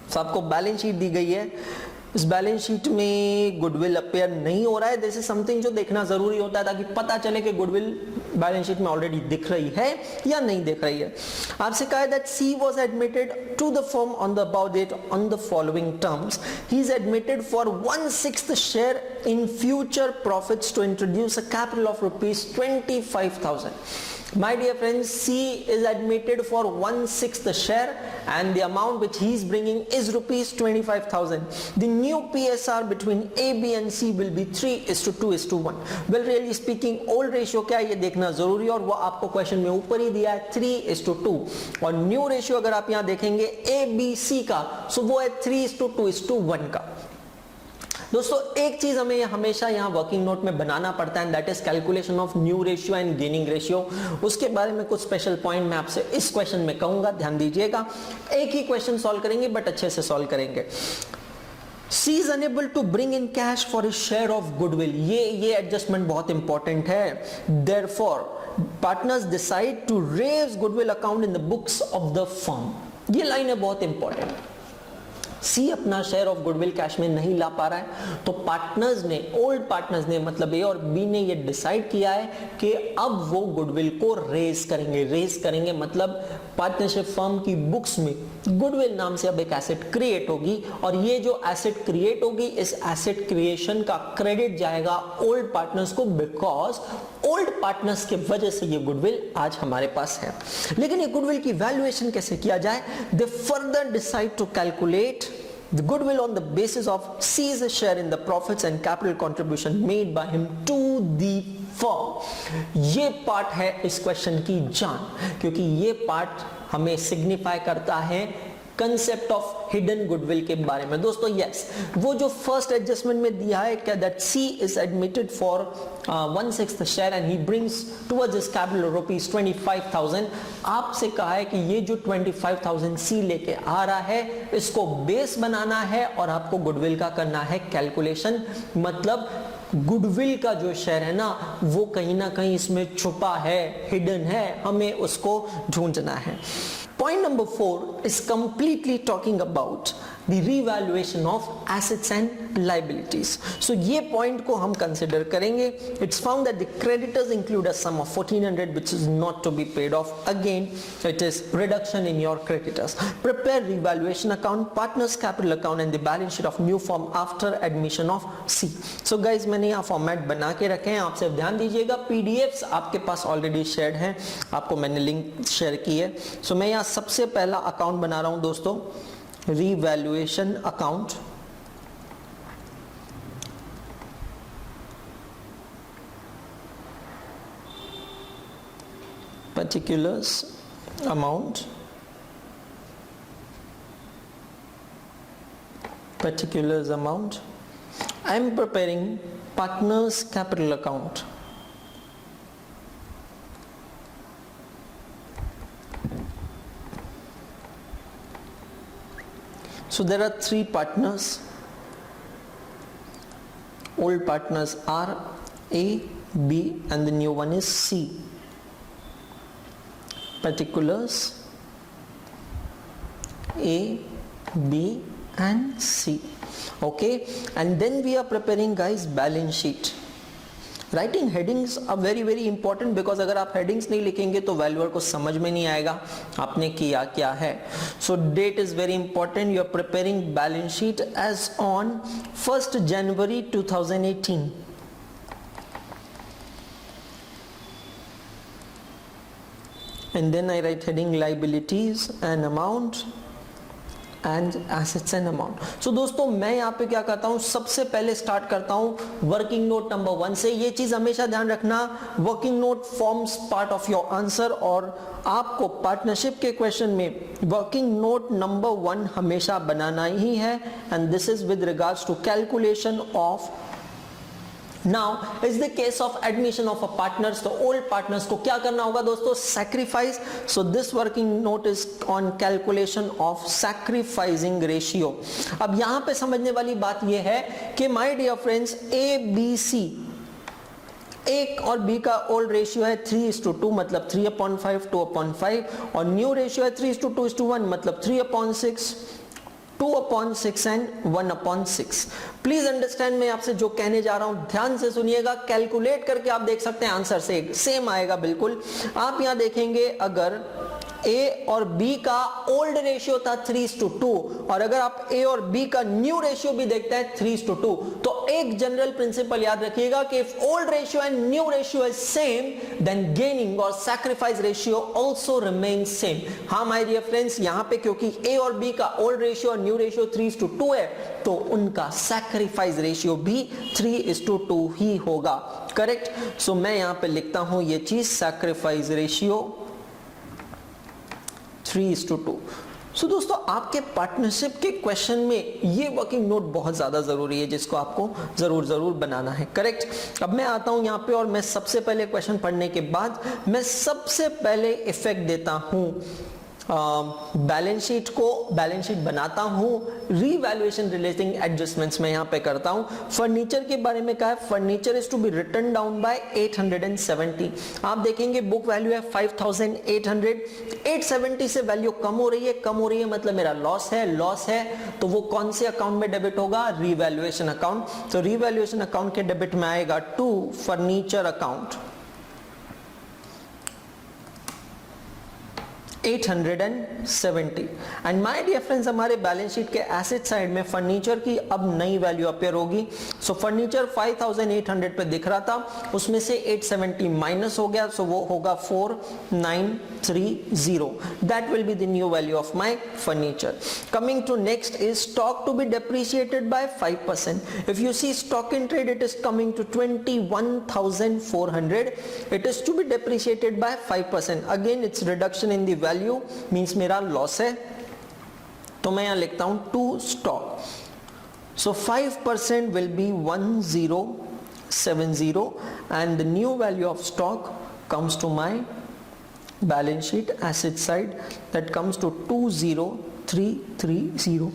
So आपको balance sheet दी गई है, इस balance sheet में goodwill appear नहीं हो रहा है। This is something जो देखना जरूरी होता है ताकि पता चले कि गुडविल बैलेंस शीट में ऑलरेडी दिख रही है या नहीं दिख रही है। आपसे कहा है that C was admitted to the firm on the about date on the following terms. He is admitted for 1/6 share in future profits to introduce a capital of ₹25,000. My dear friends, C is admitted for 1/6 share and the amount which he is bringing is ₹25,000. The new PSR between A, B and C will be 3:2:1. Well, really speaking, old ratio क्या है ये देखना जरूरी है और वो आपको question में ऊपर ही दिया है 3:2। और न्यू रेशियो अगर आप यहाँ देखेंगे A, B, C का, सो वो है 3:2:1 का। दोस्तों एक चीज हमें हमेशा यहाँ वर्किंग नोट में बनाना पड़ता है, that is calculation of new ratio and gaining ratio. उसके बारे में कुछ स्पेशल पॉइंट मैं आपसे इस क्वेश्चन में कहूंगा, ध्यान दीजिएगा। एक ही क्वेश्चन सॉल्व करेंगे बट अच्छे से सॉल्व करेंगे। C is unable to bring in cash for his share of goodwill. ये एडजस्टमेंट बहुत इंपॉर्टेंट है। Therefore, partners decide to raise goodwill account in the books of the firm. ये line है बहुत इंपॉर्टेंट। सी अपना शेयर ऑफ गुडविल कैश में नहीं ला पा रहा है, तो पार्टनर्स ने, ओल्ड पार्टनर्स ने, मतलब ए और बी ने ये डिसाइड किया है कि अब वो गुडविल को रेज करेंगे। रेज करेंगे मतलब पार्टनरशिप फर्म की बुक्स में गुडविल नाम से अब एक एसेट क्रिएट होगी, और ये जो एसेट क्रिएट होगी, इस एसेट क्रिएशन का क्रेडिट जाएगा ओल्ड पार्टनर्स को, बिकॉज ओल्ड पार्टनर्स के वजह से ये गुडविल आज हमारे पास है। लेकिन ये गुडविल की वैल्यूएशन कैसे किया जाए? They further decide to calculate the goodwill on the basis of C's share in the profits and capital contribution made by him to the firm। ये पार्ट है इस क्वेश्चन की जान, क्योंकि ये पार्ट हमें सिग्निफाई करता है कंसेप्ट ऑफ हिडन गुडविल के बारे में। दोस्तों यस, वो जो फर्स्ट एडजस्टमेंट में दिया है क्या, that C is admitted for 1/6 share and he brings towards his capital rupees 25,000। आपसे कहा है कि ये जो 25,000 सी लेके आ रहा है, इसको बेस बनाना है और आपको गुडविल का करना है कैलकुलेशन। मतलब गुडविल का जो शेयर है ना, वो कहीं ना कहीं इसमें छुपा है, हिडन है, हमें उसको ढूंढना है। Point number 4 is completely talking about the revaluation of assets and liabilities. So ये point को हम consider करेंगे। It's found that the creditors include a sum of 1,400 which is not to be paid off. Again, it is reduction in your creditors. Prepare revaluation account, partners capital account and the balance sheet of new firm after admission of C. So guys, मैंने यहाँ format बना के रखे हैं, आप सिर्फ ध्यान दीजिएगा। PDFs आपके पास already shared हैं, आपको मैंने link share की है। So मैं यहाँ सबसे पहला अकाउंट बना रहा हूं दोस्तों, revaluation account. particulars amount, particulars amount, I am preparing partners capital account। So there are 3 partners. Old partners are A, B and the new one is C. Particulars A, B and C. Okay, and then we are preparing guys balance sheet। Writing headings are very very important, because अगर आप headings नहीं लिखेंगे तो valuer को समझ में नहीं आएगा आपने किया क्या है। So date is very important. You are preparing balance sheet as on 1 January 2018। and then I write heading liabilities and amount and assets and amount। So दोस्तों मैं यहाँ पे क्या करता हूँ, सबसे पहले स्टार्ट करता हूँ वर्किंग नोट नंबर 1 से। ये चीज हमेशा ध्यान रखना, working note forms part of your answer, और आपको पार्टनरशिप के क्वेश्चन में वर्किंग नोट नंबर 1 हमेशा बनाना ही है। And this is with regards to calculation of. Now is the case of admission of a partners, तो old partners को क्या करना होगा दोस्तों, sacrifice। So this working note is on calculation of sacrificing ratio। अब यहाँ पे समझने वाली बात ये है कि my dear friends, A, B, C एक और बी का ओल्ड रेशियो है 3:2, मतलब 3/5 2/5, और न्यू रेशियो है 3:2:1, मतलब 3/6 2/6 एंड 1/6। प्लीज अंडरस्टैंड, मैं आपसे जो कहने जा रहा हूं ध्यान से सुनिएगा। कैलकुलेट करके आप देख सकते हैं आंसर से सेम आएगा बिल्कुल। आप यहां देखेंगे अगर ए और बी का ओल्ड रेशियो था 3:2, और अगर आप ए और बी का न्यू रेशियो भी देखते हैं 3:2, तो एक जनरल प्रिंसिपल याद रखिएगा कि if old ratio and new ratio is same then gaining और sacrifice ratio also remains same. हाँ माय डियर फ्रेंड्स, यहां पे क्योंकि ए और बी का ओल्ड रेशियो और न्यू रेशियो 3:2 है, तो उनका सैक्रिफाइस रेशियो भी 3:2 ही होगा। करेक्ट। सो मैं यहां पे लिखता हूं ये चीज, सैक्रिफाइस रेशियो 3:2। सो दोस्तों आपके पार्टनरशिप के क्वेश्चन में ये वर्किंग नोट बहुत ज्यादा जरूरी है, जिसको आपको जरूर बनाना है। करेक्ट। अब मैं आता हूं यहां पे और मैं सबसे पहले क्वेश्चन पढ़ने के बाद मैं सबसे पहले इफेक्ट देता हूं बैलेंस शीट बनाता हूं, रीवैल्यूएशन रिलेटिंग एडजस्टमेंट्स में यहां पे करता हूं। फर्नीचर के बारे में कहा है, furniture is to be written down by 870। आप देखेंगे बुक वैल्यू है 5800, 870 से वैल्यू कम हो रही है मतलब मेरा लॉस है तो वो कौन से अकाउंट में डेबिट होगा? Revaluation account. तो रीवैल्यूएशन अकाउंट के डेबिट में आएगा to furniture account 870। And my dear friends, हमारे बैलेंस शीट के एसेट साइड में फर्नीचर की अब नई वैल्यू अपेयर होगी। सो फर्नीचर 5800 पे दिख रहा था, उसमें से 870 माइनस हो गया, सो वो होगा 4930। That will be the new value of my furniture. Coming to next is stock to be depreciated by 5%। If you see stock in trade, it is coming to 21,400, it is to be depreciated by 5%। Again it's reduction in the value, means मेरा loss है, तो मैं यहां लिखता हूं to stock. So 5% will be 1070 and the new value of stock comes to my balance sheet asset side, that comes to 20330।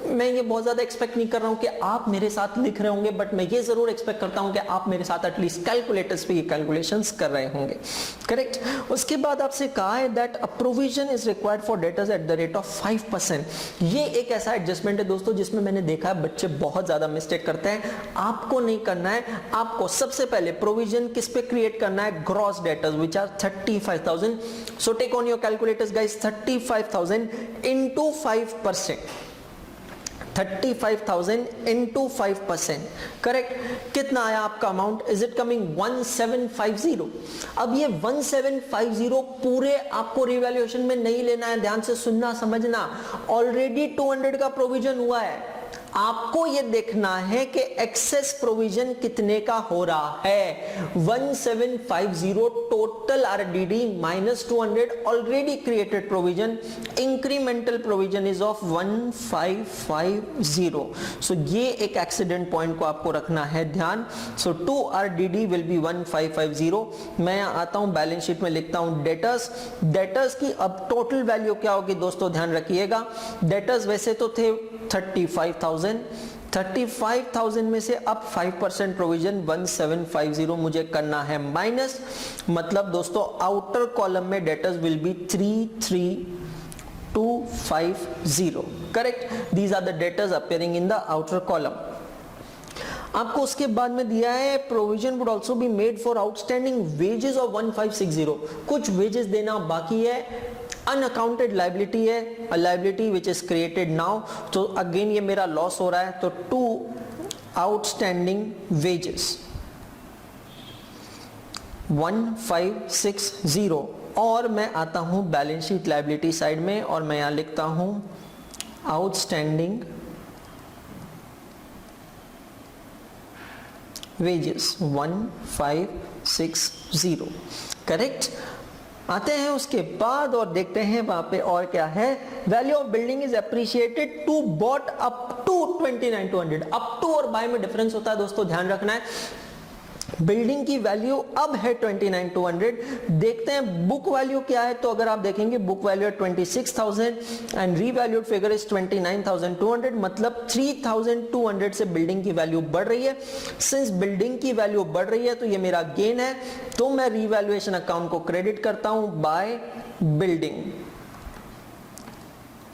मैं ये बहुत ज्यादा एक्सपेक्ट नहीं कर रहा हूं कि आप मेरे साथ लिख रहे होंगे, बट मैं ये जरूर एक्सपेक्ट करता हूं कि आप मेरे साथ एटलीस्ट कैलकुलेटर्स पे ये कैलकुलेशंस कर रहे होंगे। करेक्ट। उसके बाद आपसे कहा है that a provision is required for debtors at the rate of 5%। ये एक ऐसा एडजस्टमेंट है दोस्तों जिसमें मैंने देखा है बच्चे बहुत ज्यादा मिस्टेक करते हैं। आपको नहीं करना है, आपको सबसे पहले प्रोविजन किस पे क्रिएट करना है? Gross debtors which are 35,000। So take on your calculators guys, 35,000 into 5%, 35,000 into 5%। Correct. कितना आया आपका अमाउंट? Is it coming 1750? अब ये 1750 पूरे आपको रिवैल्यूएशन में नहीं लेना है, ध्यान से सुनना समझना। ऑलरेडी 200 का प्रोविजन हुआ है, आपको ये देखना है कि एक्सेस प्रोविजन कितने का हो रहा है। 1750 total RDD minus 200 already created provision, incremental provision is of 1550। सो ये एक एक्सीडेंट पॉइंट को आपको रखना है ध्यान। सो 2 आरडीडी विल बी 1550। मैं यहां आता हूं बैलेंस शीट में लिखता हूं डेटर्स। डेटर्स की अब टोटल वैल्यू क्या होगी दोस्तों, ध्यान रखिएगा। डेटर्स वैसे तो थे 35,000 में से अब 5% प्रोविजन 1750 मुझे करना है माइनस, मतलब दोस्तों आउटर कॉलम में debtors will be 33,250। Correct. These are the debtors appearing in the outer column. आपको उसके बाद में दिया है provision would also be made for outstanding wages of 1560। कुछ वेजेस देना बाकी है, अनअकाउंटेड लाइबिलिटी है, a liability which is created now. तो अगेन ये मेरा लॉस हो रहा है, तो 2 आउटस्टैंडिंग वेजेस 1560। और मैं आता हूं बैलेंस शीट लाइबिलिटी साइड में और मैं यहां लिखता हूं आउटस्टैंडिंग वेजेस 1560। करेक्ट। आते हैं उसके बाद और देखते हैं वहां पे और क्या है। Value of building is appreciated to bought up to 29,200। Up to और बाय में डिफरेंस होता है दोस्तों, ध्यान रखना है। बिल्डिंग की वैल्यू अब है 29,200। देखते हैं बुक वैल्यू क्या है। तो अगर आप देखेंगे बुक वैल्यू है 26,000 एंड रीवैल्यूड फिगर इज 29,200, मतलब 3,200 से बिल्डिंग की वैल्यू बढ़ रही है। सिंस बिल्डिंग की वैल्यू बढ़ रही है तो ये मेरा गेन है, तो मैं रीवैल्यूएशन अकाउंट को क्रेडिट करता हूं बाय बिल्डिंग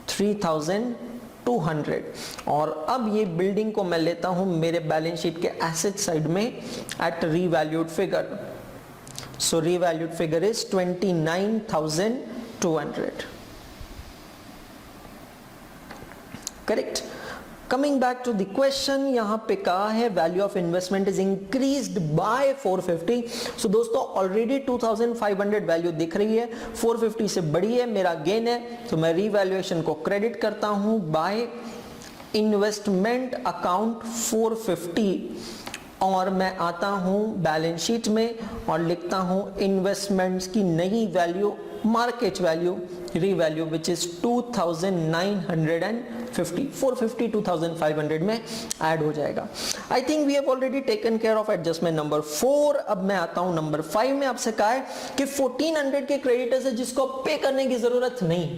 3,200। और अब ये बिल्डिंग को मैं लेता हूं मेरे बैलेंस शीट के एसेट साइड में at revalued figure. So revalued figure is 29,200। Correct. Coming back to the question, यहां पे कहा है value of investment is increased by 450। So दोस्तों ऑलरेडी 2500 वैल्यू दिख रही है, 450 से बड़ी है, मेरा गेन है, तो मैं रीवैल्यूएशन को क्रेडिट करता हूं बाय इन्वेस्टमेंट अकाउंट 450। और मैं आता हूं बैलेंस शीट में और लिखता हूं इन्वेस्टमेंट्स की नई value, market value, revalue which is 2,950। 50, 450 2500 में ऐड हो जाएगा। I think we have already taken care of adjustment number 4। अब मैं आता हूं नंबर 5 में। आपसे कहा है कि 1400 के क्रेडिटर्स है जिसको पे करने की जरूरत नहीं।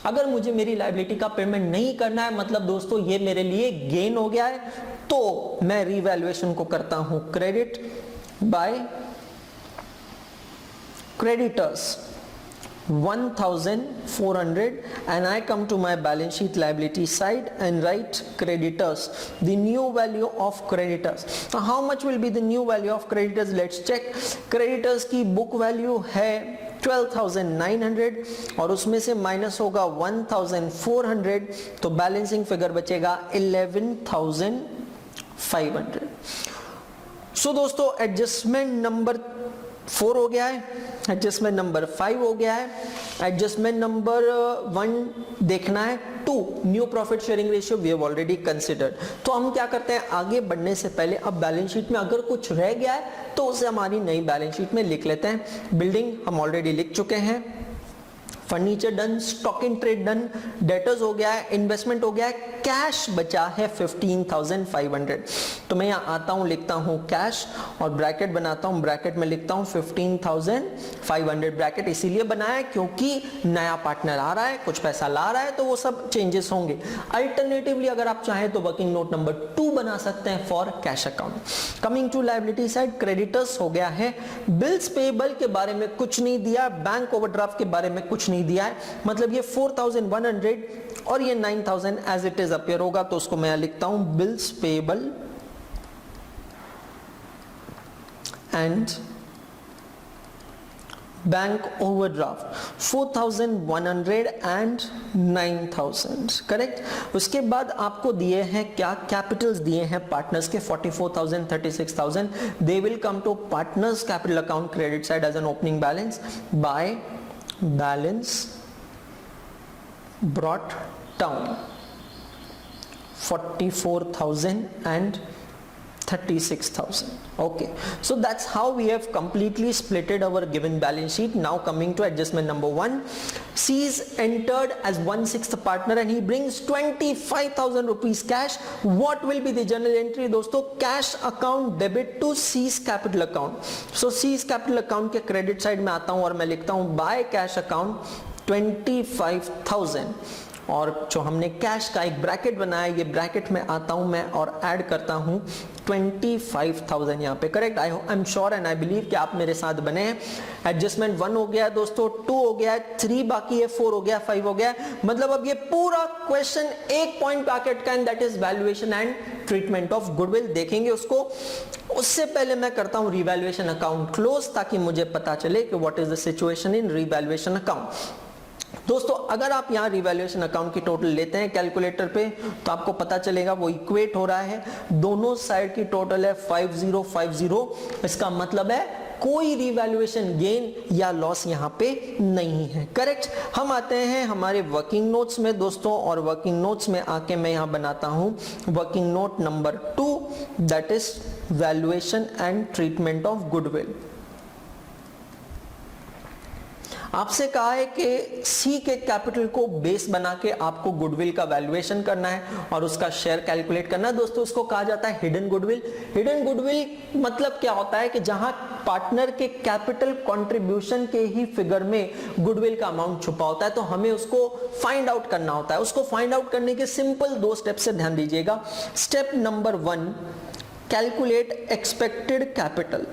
अगर मुझे मेरी लायबिलिटी का पेमेंट नहीं करना है, मतलब दोस्तों ये मेरे लिए गेन हो गया है, तो मैं रिवैल्यूएशन को करता हूं credit by creditors 1400 and I come to my balance sheet liability side and write creditors, the new value of creditors. Now how much will be the new value of creditors? Let's check. Creditors की book value है 12,900 और उसमें से minus होगा 1,400, तो balancing figure बचेगा 11,500। सो दोस्तों adjustment number 4 हो गया है, एडजस्टमेंट नंबर 5 हो गया है, एडजस्टमेंट नंबर 1 देखना है 2 new profit sharing ratio we have already considered. तो हम क्या करते हैं, आगे बढ़ने से पहले अब बैलेंस शीट में अगर कुछ रह गया है तो उसे हमारी नई बैलेंस शीट में लिख लेते हैं। बिल्डिंग हम ऑलरेडी लिख चुके हैं, furniture done, stock in trade done, debtors हो गया है, इन्वेस्टमेंट हो गया है, कैश बचा है 15,500। तो मैं यहाँ आता हूँ, लिखता हूँ कैश और ब्रैकेट बनाता हूँ, ब्रैकेट में लिखता हूँ 15,500। ब्रैकेट इसीलिए बनाया है क्योंकि नया पार्टनर आ रहा है, कुछ पैसा ला रहा है, तो वो सब चेंजेस होंगे। अल्टरनेटिवली अगर आप चाहें तो वर्किंग नोट नंबर 2 बना सकते हैं for cash account. Coming to liability side, creditors हो गया है, बिल्स पेएबल के बारे में कुछ नहीं दिया, बैंक ओवरड्राफ्ट के बारे में कुछ नहीं दिया है, मतलब ये 4,100 और ये 9,000 एज इट इज अपीयर होगा। तो उसको मैं लिखता हूं bills payable and bank overdraft 4,100 and 9,000, correct. उसके बाद आपको दिए हैं क्या, कैपिटल्स दिए हैं पार्टनर्स के 44,000, 36,000। They will come to partners capital account credit side as an opening balance by balance brought down 44,000 and 36,000. Okay, so that's how we have completely splitted our given balance sheet. Now coming to adjustment number 1, C is entered as 1/6 partner and he brings 25,000 rupees cash. What will be the journal entry दोस्तों? Cash account debit to C's capital account. So C's capital account के credit side में आता हूं और मैं लिखता हूं by cash account 25,000 और जो हमने कैश का एक ब्रैकेट बनाया, ये ब्रैकेट में आता हूं मैं और ऐड करता हूं 25,000 यहाँ पे, correct. I am sure and I believe कि आप मेरे साथ बने हैं। एडजस्टमेंट 1 हो गया है दोस्तों, 2 हो गया है, 3 बाकी है, 4 हो गया, 5 हो गया है। मतलब अब ये पूरा क्वेश्चन एक पॉइंट पे आके अटका, that is valuation and treatment of goodwill. देखेंगे उसको, उससे पहले मैं करता हूं रिवैल्यूएशन अकाउंट क्लोज, ताकि मुझे पता चले कि what is the situation in revaluation account. दोस्तों अगर आप यहां रिवैल्यूएशन अकाउंट की टोटल लेते हैं कैलकुलेटर पे, तो आपको पता चलेगा वो इक्वेट हो रहा है, दोनों साइड की टोटल है 5050। इसका मतलब है कोई रिवैल्यूएशन गेन या लॉस यहां पे नहीं है, करेक्ट। हम आते हैं हमारे वर्किंग नोट्स में दोस्तों, और वर्किंग नोट्स में आके मैं यहां बनाता हूं working note number 2, that is valuation and treatment of goodwill. आपसे कहा है कि सी के कैपिटल को बेस बना के आपको गुडविल का वैल्यूएशन करना है और उसका शेयर कैलकुलेट करना है। दोस्तों उसको कहा जाता है हिडन गुडविल। हिडन गुडविल मतलब क्या होता है कि जहां पार्टनर के कैपिटल कंट्रीब्यूशन के ही फिगर में गुडविल का अमाउंट छुपा होता है, तो हमें उसको फाइंड आउट करना होता है। उसको फाइंड आउट करने के सिंपल 2 स्टेप से ध्यान दीजिएगा। Step number 1, calculate expected capital.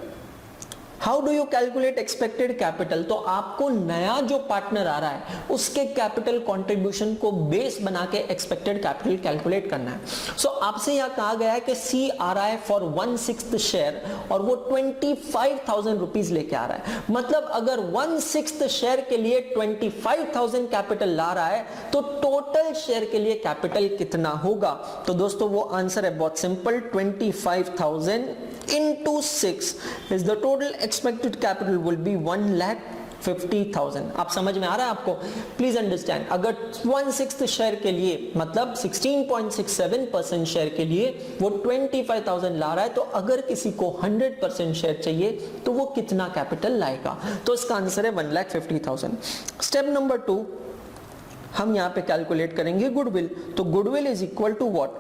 How do you calculate expected capital? तो आपको नया जो पार्टनर आ रहा है उसके कैपिटल कंट्रीब्यूशन को बेस बना के एक्सपेक्टेड कैपिटल कैलकुलेट करना है। सो आपसे यहां कहा गया है कि सी आ रहा है फॉर 1/6 शेयर और वो 25,000 रुपीज लेके आ रहा है। मतलब अगर 1/6 शेयर के लिए 25,000 कैपिटल ला रहा है तो टोटल शेयर के लिए कैपिटल कितना होगा? तो दोस्तों वो आंसर है बहुत simple, 25,000 into 6 is the total expected capital will be 1,50,000। आप समझ में आ रहा है आपको? प्लीज अंडरस्टैंड, अगर 1/6 शेयर के लिए मतलब 16.67% शेयर के लिए वो 25,000 ला रहा है, तो अगर किसी को 100% शेयर चाहिए तो वो कितना कैपिटल लाएगा? तो इसका आंसर है 1,50,000। स्टेप नंबर 2, हम यहाँ पे कैलकुलेट करेंगे गुडविल। तो goodwill is equal to what?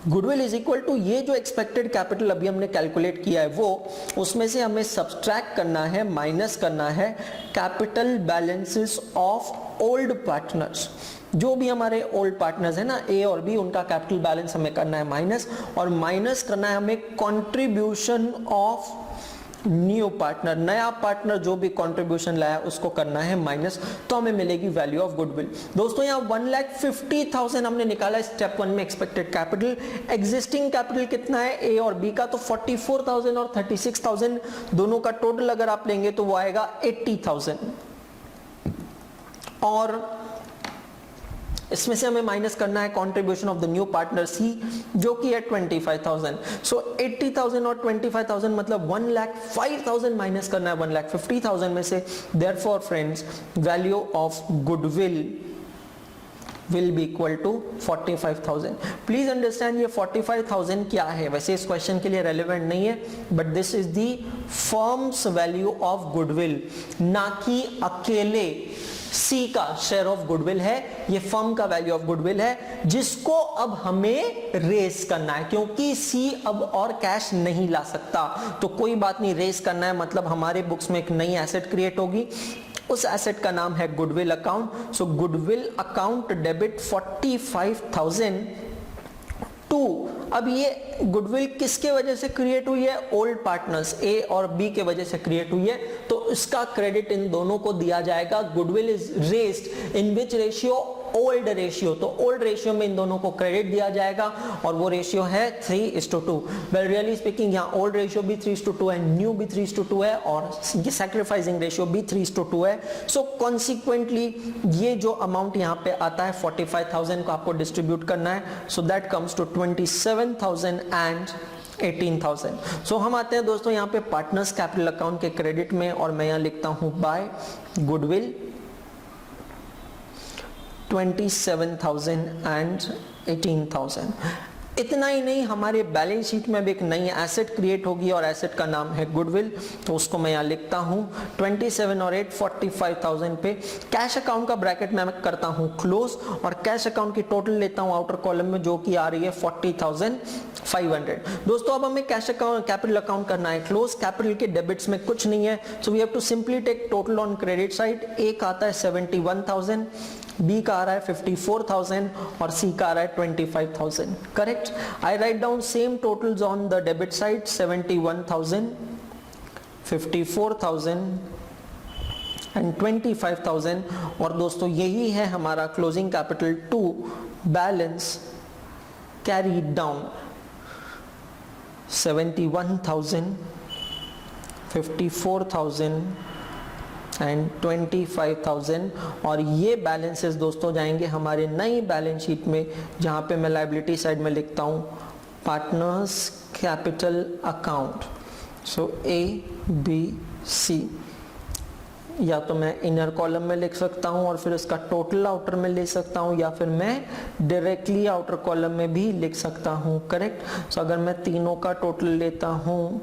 Goodwill is equal to ये जो एक्सपेक्टेड कैपिटल अभी हमने कैलकुलेट किया है वो, उसमें से हमें सब्सट्रैक्ट करना है, माइनस करना है capital balances of old partners. जो भी हमारे ओल्ड पार्टनर्स है ना, ए और बी, उनका कैपिटल बैलेंस हमें करना है माइनस, और माइनस करना है हमें कंट्रीब्यूशन ऑफ न्यू पार्टनर। नया पार्टनर जो भी कंट्रीब्यूशन लाया उसको करना है माइनस, तो हमें मिलेगी वैल्यू ऑफ गुडविल। दोस्तों यहाँ 1,50,000 हमने निकाला स्टेप 1 में एक्सपेक्टेड कैपिटल। एग्जिस्टिंग कैपिटल कितना है ए और बी का? तो 44,000 और 36,000 दोनों का टोटल अगर आप लेंगे तो वो आएगा 80,000, और इसमें से हमें माइनस करना है contribution of the new partner C जो कि है 25,000। सो 80,000 और 25,000 मतलब 1,05,000 माइनस करना है 1,50,000 में से। Therefore friends, value of goodwill will be equal to 45,000। Please understand ये 45,000 क्या है? वैसे इस क्वेश्चन के लिए रेलेवेंट नहीं है, but this is the firms value of goodwill, ना कि अकेले सी का शेयर ऑफ गुडविल है। ये फर्म का वैल्यू ऑफ गुडविल है जिसको अब हमें रेस करना है, क्योंकि सी अब और कैश नहीं ला सकता। तो कोई बात नहीं, रेस करना है मतलब हमारे बुक्स में एक नई एसेट क्रिएट होगी, उस एसेट का नाम है goodwill account. So goodwill account debit 45,000 to, अब ये गुडविल किसके वजह से क्रिएट हुई है? ओल्ड पार्टनर्स ए और बी के वजह से क्रिएट हुई है, तो इसका क्रेडिट इन दोनों को दिया जाएगा। Goodwill is raised in which ratio? Old ratio. तो ओल्ड रेशियो में इन दोनों को क्रेडिट दिया जाएगा, और वो रेशियो है 3:2। वेल रियली स्पीकिंग यहाँ ओल्ड रेशियो भी 3:2 है, न्यू भी 3:2 है, और ये सैक्रिफाइसिंग रेशियो भी 3:2 है। सो कॉन्सिक्वेंटली ये जो अमाउंट यहाँ पे आता है 45,000 को आपको डिस्ट्रीब्यूट करना है। So that comes to 27,000 and 18,000। सो हम आते हैं दोस्तों यहाँ पे पार्टनर्स कैपिटल अकाउंट के क्रेडिट में, और मैं यहाँ लिखता हूं बाय गुडविल 27,000 एंड 18,000। इतना ही नहीं, हमारे बैलेंस शीट में भी एक नई एसेट क्रिएट होगी, और एसेट का नाम है गुडविल। तो उसको मैं यहाँ लिखता हूँ 27 और 8 45,000 पे। कैश अकाउंट का ब्रैकेट में मैं करता हूँ क्लोज, और कैश अकाउंट की टोटल लेता हूँ आउटर कॉलम में, जो कि आ रही है 40,500। दोस्तों अब हमें कैश अकाउंट कैपिटल अकाउंट करना है क्लोज। कैपिटल के डेबिट्स में कुछ नहीं है, so we have to simply take total on credit side. A का आता है 71,000, बी का आ रहा है 54,000, और सी का आ रहा है 25,000। Correct? I write down same totals on the debit side, 71,000, 54,000 and 25,000। और दोस्तों यही है हमारा closing capital to balance carry down 71,000, 54,000 and 25,000। और ये बैलेंसेस दोस्तों जाएंगे हमारे नई बैलेंस शीट में, जहां पे मैं लायबिलिटी साइड में लिखता हूं partners capital account. So A B C, या तो मैं इनर कॉलम में लिख सकता हूं और फिर इसका टोटल आउटर में ले सकता हूं, या फिर मैं डायरेक्टली आउटर कॉलम में भी लिख सकता हूं। करेक्ट? सो अगर मैं तीनों का टोटल लेता हूं,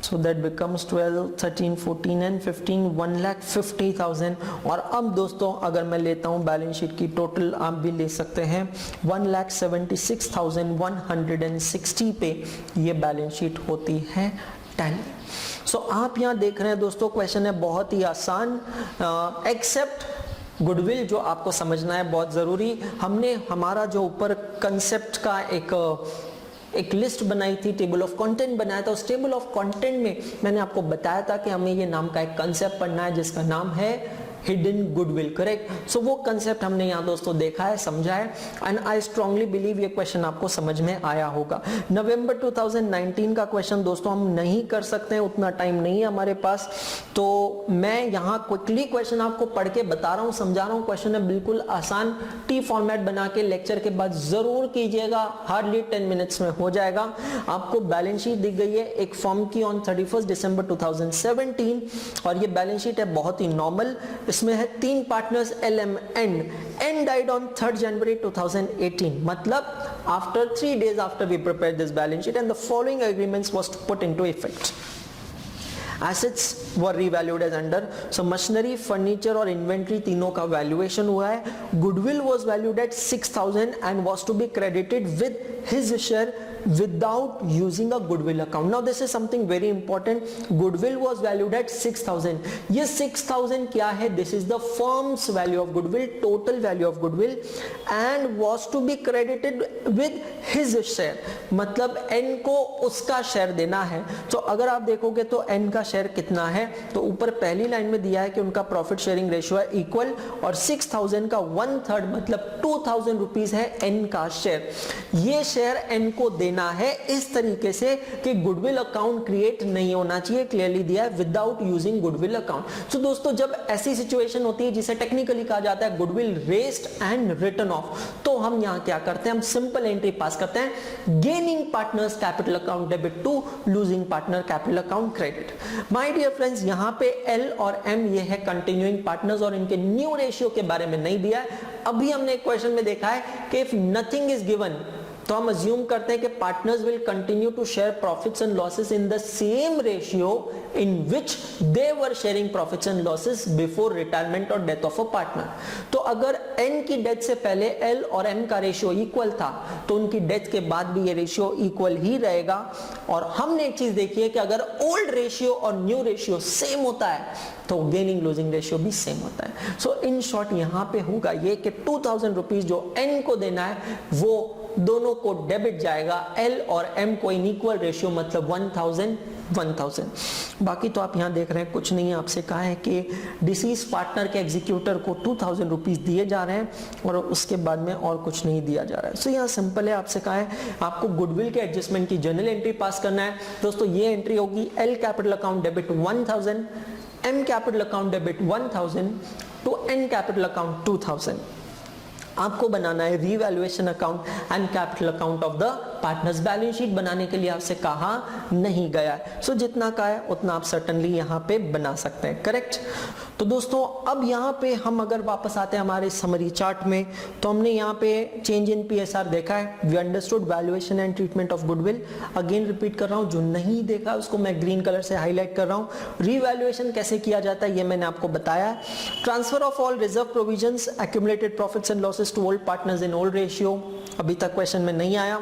so that becomes 12, 13, 14 and 15, 1,50,000। और अब दोस्तों अगर मैं लेता हूं बैलेंस शीट की टोटल, आप भी ले सकते हैं 1,76,160 पे ये बैलेंस शीट होती है टैली। सो आप यहाँ देख रहे हैं दोस्तों, क्वेश्चन है बहुत ही आसान, एक्सेप्ट गुडविल जो आपको समझना है बहुत जरूरी। हमने हमारा जो ऊपर कंसेप्ट का एक लिस्ट बनाई थी, टेबल ऑफ कंटेंट बनाया था। उस टेबल ऑफ कंटेंट में मैंने आपको बताया था कि हमें ये नाम का एक कंसेप्ट पढ़ना है जिसका नाम है हिडन गुडविल। करेक्ट? सो वो कंसेप्ट हमने यहाँ दोस्तों देखा है, समझा है, एंड आई स्ट्रांगली बिलीव ये क्वेश्चन आपको समझ में आया होगा। नवंबर 2019 का क्वेश्चन दोस्तों हम नहीं कर सकते हैं, उतना टाइम नहीं है हमारे पास, तो मैं यहाँ क्विकली क्वेश्चन आपको पढ़ के बता रहा हूँ, समझा रहा हूँ। क्वेश्चन है बिल्कुल आसान, टी फॉर्मेट बना के लेक्चर के बाद जरूर कीजिएगा, हार्डली 10 मिनट्स में हो जाएगा। आपको बैलेंस शीट दी गई है एक फर्म की ऑन 31 दिसंबर 2017, और ये बैलेंस शीट है बहुत ही नॉर्मल। इसमें है 3 partners N died on 3rd January 2018, मतलब after 3 days after we prepared this balance sheet and the following agreements was put into effect. Assets were revalued as under. So machinery, furniture और inventory तीनों का valuation हुआ है. Goodwill was valued at 6000 and was to be credited with his share without using a goodwill account. Now this is something very important. Goodwill was valued at 6000. ये 6000 क्या है? This is the firm's value of goodwill, total value of goodwill, and was to be credited with his share. मतलब N को उसका share देना है. तो अगर आप देखोगे तो N का शेयर कितना है, तो ऊपर पहली लाइन में दिया है कि उनका प्रॉफिट शेयरिंग रेशियो है इक्वल, और 6000 का 1/3 मतलब 2000 रुपीज है N का शेयर. ये शेयर N को देना है इस तरीके से कि गुडविल अकाउंट क्रिएट नहीं होना चाहिए. क्लियरली दिया है विदाउट यूजिंग गुडविल अकाउंट. सो दोस्तों, जब ऐसी सिचुएशन होती है जिसे टेक्निकली कहा जाता है goodwill raised and written off, तो हम यहां क्या करते हैं? हम सिंपल एंट्री पास करते हैं, gaining partners capital account debit to losing partner capital account credit. My dear friends, यहां पे L और M ये है कंटिन्यूइंग पार्टनर्स और इनके न्यू रेशियो के बारे में नहीं दिया है. अभी हमने एक क्वेश्चन में देखा है कि इफ नथिंग इज गिवन, तो हम अज्यूम करते हैं कि partners will continue to share profits and losses in the same ratio in which they were sharing profits and losses before retirement और डेथ ऑफ अ पार्टनर. तो अगर N की death से पहले L और M का रेशियो इक्वल था, तो उनकी डेथ के बाद भी ये रेशियो इक्वल ही रहेगा. और हमने एक चीज देखी है कि अगर ओल्ड रेशियो और न्यू रेशियो सेम होता है, तो गेनिंग लूजिंग रेशियो भी सेम होता है. सो इन शॉर्ट यहां पे होगा ये कि 2000 रुपीज जो N को देना है वो दोनों को डेबिट जाएगा, L और M को इन इक्वल रेशियो, मतलब 1000. बाकी तो आप यहां देख रहे हैं कुछ नहीं है. आपसे कहा है कि डिसीज पार्टनर के एग्जीक्यूटर को 2000 रुपीज दिए जा रहे हैं और उसके बाद में और कुछ नहीं दिया जा रहा है. सो यहाँ सिंपल है, आपसे कहा है आपको गुडविल के एडजस्टमेंट की जनरल एंट्री पास करना है. दोस्तों ये एंट्री होगी L capital account debit 1000, M capital account debit 1000 to N capital account 2000. आपको बनाना है revaluation account and capital account of the partners. Balance sheet बनाने के लिए आपसे कहा नहीं गया है. सो जितना का है उतना आप सर्टेनली यहाँ पे बना सकते हैं. करेक्ट. तो दोस्तों, अब यहाँ पे हम अगर वापस आते हैं हमारे समरी चार्ट में, तो हमने यहाँ पे चेंज इन PSR देखा है. We understood valuation and treatment of goodwill. Again repeat कर रहा हूँ, जो नहीं देखा उसको मैं ग्रीन कलर से हाईलाइट कर रहा हूँ. रीवैल्यूएशन कैसे किया जाता है ये मैंने आपको बताया. Transfer of all reserve provisions, accumulated profits and losses to old partners in old ratio, अभी तक क्वेश्चन में नहीं आया.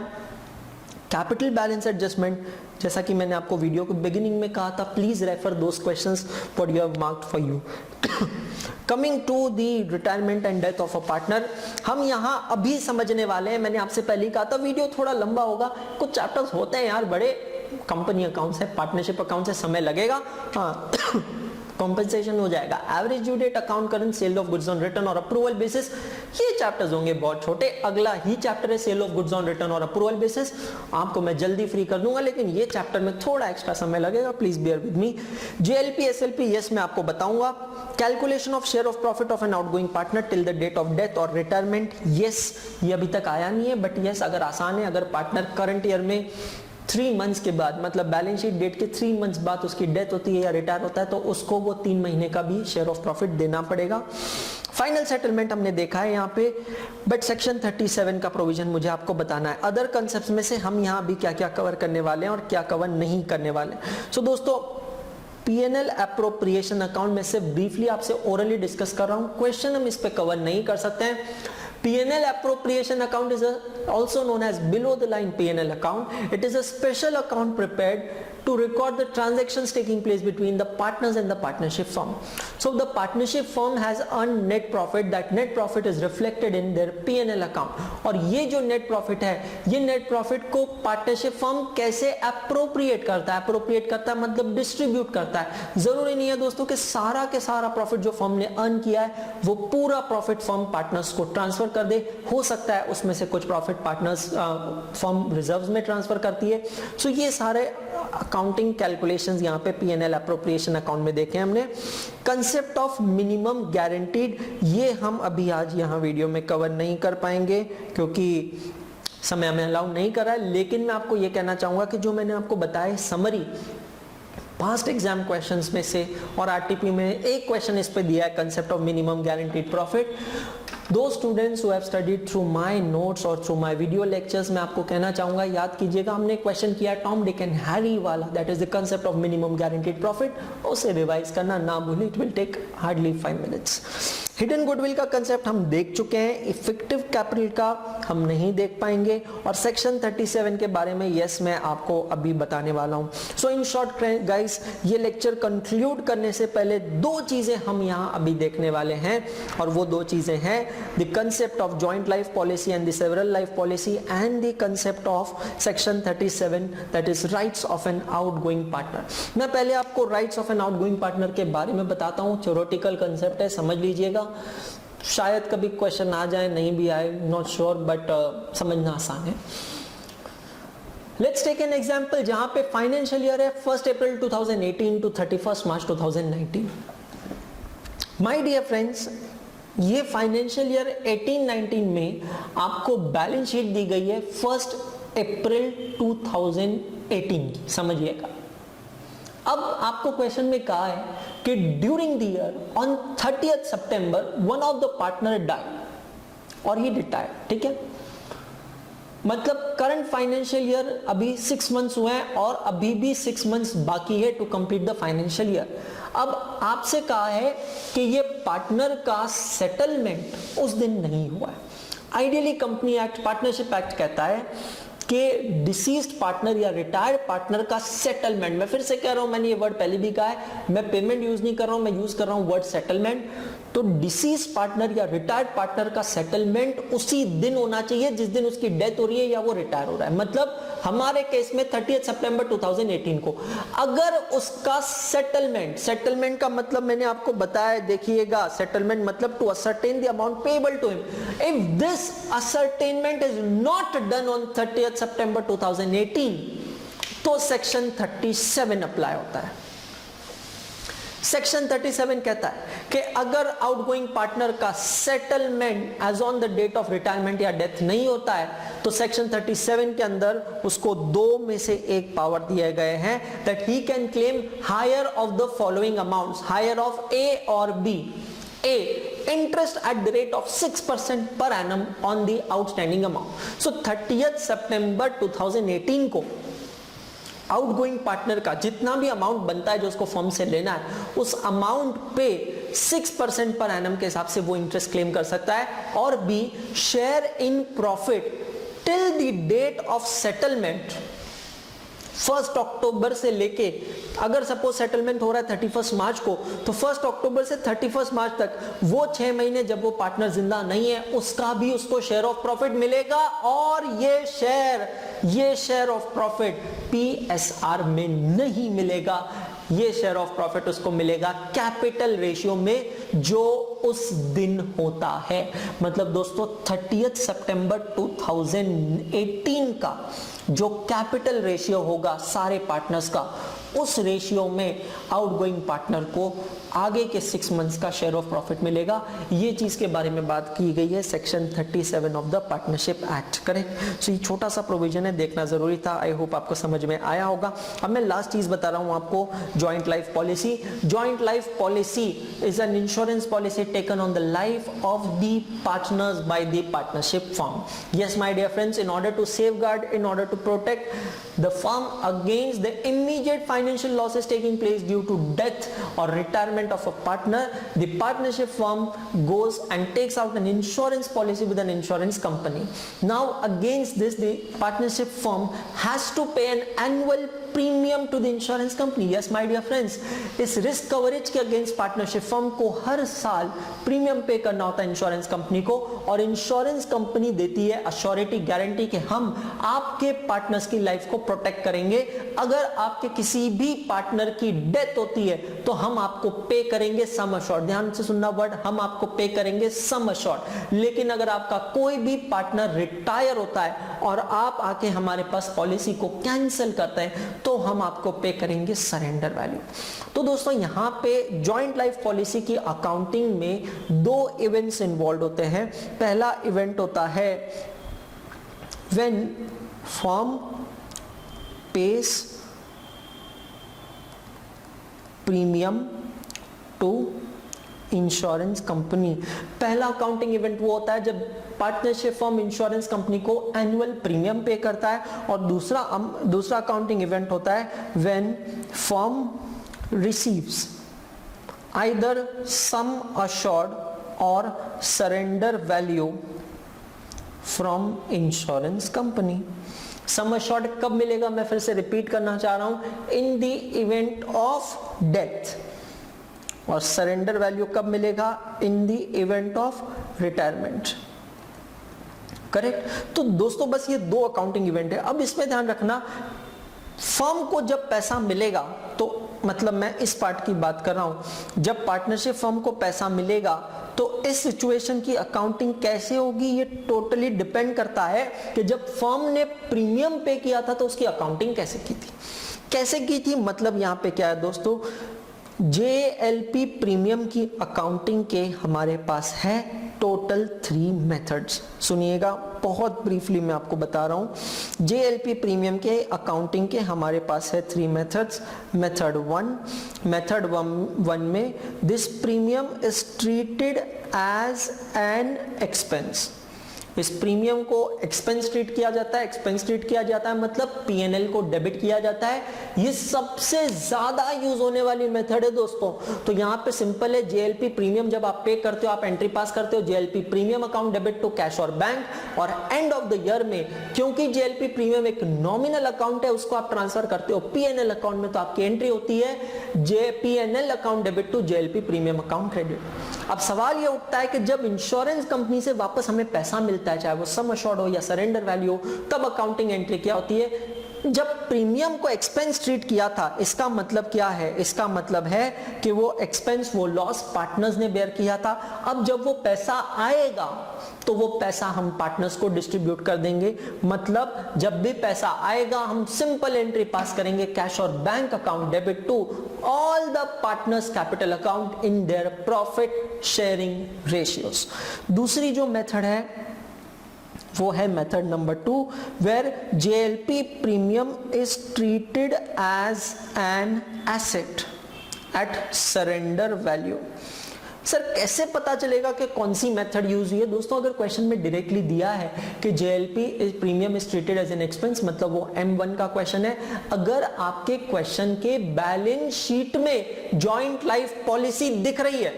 कैपिटल बैलेंस एडजस्टमेंट, जैसा कि मैंने आपको वीडियो के बिगिनिंग में कहा था, please refer those questions what you have marked for you. Coming to the retirement and death of a partner, हम यहाँ अभी समझने वाले हैं. मैंने आपसे पहले कहा था वीडियो थोड़ा लंबा होगा, कुछ चैप्टर्स होते हैं यार बड़े. कंपनी अकाउंट्स है, पार्टनरशिप अकाउंट से समय लगेगा. हाँ कॉम्पेंसेशन हो जाएगा. Average due date account, current sale of goods on return और अप्रूवल बेसिस, ये चैप्टर्स होंगे बहुत छोटे. अगला ही चैप्टर है sale of goods on return और अप्रूवल बेसिस. आपको मैं जल्दी फ्री कर दूंगा, लेकिन ये चैप्टर में थोड़ा एक्स्ट्रा समय लगेगा. Please bear with me. JLP SLP yes मैं आपको बताऊंगा. Calculation of share of profit of an outgoing partner till the date of death और रिटायरमेंट, यस ये अभी तक आया नहीं है, बट यस अगर आसान है. अगर पार्टनर करंट ईयर में 3 मंथ्स के बाद, मतलब बैलेंस शीट डेट के 3 मंथ्स बाद उसकी डेथ होती है या रिटायर होता है, तो उसको वो 3 महीने का भी शेयर ऑफ प्रॉफिट देना पड़ेगा. फाइनल सेटलमेंट हमने देखा है यहाँ पे, बट सेक्शन 37 का प्रोविजन मुझे आपको बताना है. अदर कंसेप्ट्स में से हम यहाँ भी क्या क्या कवर करने वाले हैं और क्या कवर नहीं करने वाले. सो दोस्तों, P&L अप्रोप्रिएशन अकाउंट में से ब्रीफली आपसे ओरली डिस्कस कर रहा हूँ. क्वेश्चन हम इस पे कवर नहीं कर सकते हैं. P&L appropriation account is also known as below the line P&L account. It is a special account prepared to record the transactions taking place between the partners and the partnership firm. So the partnership firm has earned net profit. That net profit is reflected in their P&L account. और ये जो net profit है, ये net profit को partnership firm कैसे appropriate करता है? appropriate करता है मतलब distribute करता है. जरूरी नहीं है दोस्तों कि सारा के सारा profit जो firm ने earn किया है वो पूरा profit firm partners को transfer कर दे. हो सकता है उसमें से कुछ profit partners firm reserves में transfer करती है. So ये सारे अकाउंटिंग कैलकुलेशंस यहाँ पे P&L अप्रोप्रिएशन अकाउंट में देखे हमने. कंसेप्ट ऑफ मिनिमम गारंटीड, ये हम अभी आज यहाँ वीडियो में कवर नहीं कर पाएंगे क्योंकि समय हमें अलाउ नहीं कर रहा है. लेकिन मैं आपको ये कहना चाहूंगा कि जो मैंने आपको बताया समरी पास्ट एग्जाम क्वेश्चंस में से और आरटीपी में एक क्वेश्चन इस पे दिया है, concept of minimum guaranteed profit. दो students who have studied through my notes और थ्रू माय वीडियो लेक्चर्स, मैं आपको कहना चाहूंगा, याद कीजिएगा हमने क्वेश्चन किया टॉम डिक एंड हैरी वाला, that is the concept of minimum guaranteed profit, उसे रिवाइज करना ना भूलिए, it will take hardly 5 minutes. Hidden goodwill का कंसेप्ट हम देख चुके हैं, इफेक्टिव कैपिटल का हम नहीं देख पाएंगे, और सेक्शन 37 के बारे में यस मैं आपको अभी बताने वाला हूं। सो इन शॉर्ट गाइस, ये लेक्चर कंक्लूड करने से पहले दो चीजें हम यहां अभी देखने वाले हैं, और वो दो चीजें हैं the concept of joint life policy and the several life policy and the concept of section 37 that is rights of an outgoing partner. मैं पहले आपको rights of an outgoing partner के बारे में बताता हूं, थ्योरेटिकल कंसेप्ट है, समझ लीजिएगा, शायद कभी क्वेश्चन आ जाए, नहीं भी आए, नॉट श्योर, बट समझना आसान है। लेट्स टेक एन एग्जांपल जहां पे फाइनेंशियल ईयर है 1 April 2018 to 31 March 2019। My dear friends, ये फाइनेंशियल ईयर 18-19 में आपको बैलेंस शीट दी गई है 1 अप्रैल 2018 की, समझिएगा। अब आपको क्वेश्चन में कहा है कि during the year on 30th September one of the partner died और ही रिटायर्ड, ठीक है। मतलब करंट फाइनेंशियल ईयर अभी 6 मंथ्स हुए हैं और अभी भी 6 मंथ्स बाकी है to complete the financial year. अब आपसे कहा है कि ये पार्टनर का सेटलमेंट उस दिन नहीं हुआ है। Ideally company act, partnership act कहता है कि डिसीज्ड पार्टनर या रिटायर्ड पार्टनर का सेटलमेंट, मैं फिर से कह रहा हूं, मैंने ये वर्ड पहले भी कहा है, मैं पेमेंट यूज नहीं कर रहा हूं, मैं यूज कर रहा हूं वर्ड सेटलमेंट। तो डिसीज्ड पार्टनर या रिटायर्ड पार्टनर का सेटलमेंट उसी दिन होना चाहिए जिस दिन उसकी डेथ हो रही है या वो रिटायर हो रहा है। मतलब हमारे केस में 30 सितंबर 2018 को अगर उसका सेटलमेंट का मतलब मैंने आपको बताया, देखिएगा, सेटलमेंट मतलब to ascertain the amount payable to him. If this ascertainment is not done on 30 सितंबर 2018 तो सेक्शन 37 अप्लाई होता है। सेक्शन 37 कहता है कि अगर आउटगोइंग पार्टनर का settlement as on the date of retirement या डेथ नहीं होता है तो सेक्शन 37 के अंदर उसको दो में से एक पावर दिए गए हैं, that he can claim higher of the following amounts, higher of A और B. A, interest at the rate of 6% per annum on the outstanding amount. So 30th September 2018 को आउटगोइंग पार्टनर का जितना भी amount बनता है जो उसको firm से लेना है, उस अमाउंट पे 6% पर एनम के हिसाब से वो इंटरेस्ट क्लेम कर सकता है। और B, share in profit till the date of settlement 1 अक्टूबर से लेके, अगर सपोज सेटलमेंट हो रहा है 31 मार्च को, तो 1 अक्टूबर से 31 मार्च तक वो 6 महीने जब वो पार्टनर जिंदा नहीं है उसका भी उसको शेयर ऑफ प्रॉफिट मिलेगा। और ये शेयर ऑफ प्रॉफिट पीएसआर में नहीं मिलेगा, ये शेयर ऑफ प्रॉफिट उसको मिलेगा कैपिटल रेशियो में जो उस दिन होता है। मतलब दोस्तों 30 सितंबर 2018 का जो कैपिटल रेशियो होगा सारे पार्टनर्स का, उस रेशियो में आउटगोइंग पार्टनर को आगे के 6 मंथ्स का शेयर ऑफ प्रॉफिट मिलेगा। ये चीज के बारे में बात की गई है section 37 of the partnership act, correct. So ये छोटा सा प्रोविजन है, देखना जरूरी था। आई होप आपको समझ में आया होगा। अब मैं लास्ट चीज बता रहा हूं आपको, joint life policy. Joint life policy is an insurance policy taken on the life of the partners by the partnership firm. Yes my dear friends, in order to safeguard, in order to protect the firm against the immediate financial losses taking place due to death or retirement of a partner, the partnership firm goes and takes out an insurance policy with an insurance company. Now against this, the partnership firm has to pay an annual premium to the insurance company. Yes my dear friends, इस risk coverage के against partnership firm को हर साल premium पे करना होता है insurance company को, और इंश्योरेंस कंपनी देती है अश्योरिटी, गारंटी कि हम आपके पार्टनर्स की लाइफ को प्रोटेक्ट करेंगे। अगर आपके किसी भी पार्टनर की डेथ होती है तो हम आपको पे करेंगे सम अश्योर्ड। ध्यान से सुनना वर्ड, हम आपको पे करेंगे सम अश्योर्ड। लेकिन अगर आपका कोई भी पार्टनर रिटायर होता है और आप आके हमारे पास पॉलिसी को कैंसिल करते हैं तो हम आपको पे करेंगे सरेंडर वैल्यू। तो दोस्तों यहां पे जॉइंट लाइफ पॉलिसी की अकाउंटिंग में 2 इवेंट्स इन्वॉल्व होते हैं। पहला इवेंट होता है when firm pays premium to insurance company. पहला अकाउंटिंग इवेंट वो होता है जब पार्टनरशिप फर्म इंश्योरेंस कंपनी को एनुअल प्रीमियम पे करता है, और दूसरा अकाउंटिंग इवेंट होता है when firm receives either sum assured और surrender value from insurance company. Sum assured कब मिलेगा, मैं फिर से रिपीट करना चाह रहा हूं, in the event of death, और सरेंडर वैल्यू कब मिलेगा, in the event of retirement. Correct. तो दोस्तों बस ये दो अकाउंटिंग इवेंट है। अब इसमें ध्यान रखना, फर्म को जब पैसा मिलेगा, तो मतलब मैं इस पार्ट की बात कर रहा हूं, जब पार्टनरशिप फर्म को पैसा मिलेगा तो इस सिचुएशन की अकाउंटिंग कैसे होगी, ये टोटली डिपेंड करता है कि जब फर्म ने प्रीमियम पे किया था तो उसकी अकाउंटिंग कैसे की थी। मतलब यहां पे क्या है दोस्तों, JLP प्रीमियम की अकाउंटिंग के हमारे पास है टोटल 3 मेथड्स। सुनिएगा, बहुत ब्रीफली मैं आपको बता रहा हूं। JLP प्रीमियम के अकाउंटिंग के हमारे पास है 3 मेथड्स। मेथड 1 में this premium is treated as an expense. इस प्रीमियम को एक्सपेंस ट्रीट किया जाता है। एक्सपेंस ट्रीट किया जाता है मतलब P&L को डेबिट किया जाता है। ये सबसे ज्यादा यूज होने वाली मेथड है दोस्तों। तो यहाँ पे सिंपल है, JLP प्रीमियम जब आप पे करते हो, आप एंट्री पास करते हो, JLP premium account debit to cash और बैंक, और एंड ऑफ द ईयर में क्योंकि JLP प्रीमियम एक नॉमिनल अकाउंट है, उसको आप ट्रांसफर करते हो P&L अकाउंट में, तो आपकी एंट्री होती है P&L account debit to JLP premium account credit. अब सवाल ये उठता है कि जब इंश्योरेंस कंपनी से वापस हमें पैसा मिलता है, चाहे वो सम अश्योर्ड हो या सरेंडर वैल्यू हो, तब अकाउंटिंग एंट्री क्या होती है। जब प्रीमियम को एक्सपेंस ट्रीट किया था, इसका मतलब क्या है, इसका मतलब है कि वो एक्सपेंस, वो लॉस पार्टनर्स ने बेयर किया था। अब जब वो पैसा आएगा तो वो पैसा हम पार्टनर्स को डिस्ट्रीब्यूट कर देंगे। मतलब जब भी पैसा आएगा हम सिंपल एंट्री पास करेंगे, कैश और bank account debit to all the partners capital account in their profit sharing ratios. दूसरी जो मेथड है वो है method number 2, where JLP premium is treated as an asset at surrender value. Sir कैसे पता चलेगा कि कौन सी मेथड यूज हुई है? दोस्तों अगर क्वेश्चन में डायरेक्टली दिया है कि JLP premium is treated as an expense, मतलब वो M1 का क्वेश्चन है। अगर आपके क्वेश्चन के बैलेंस शीट में जॉइंट लाइफ पॉलिसी दिख रही है,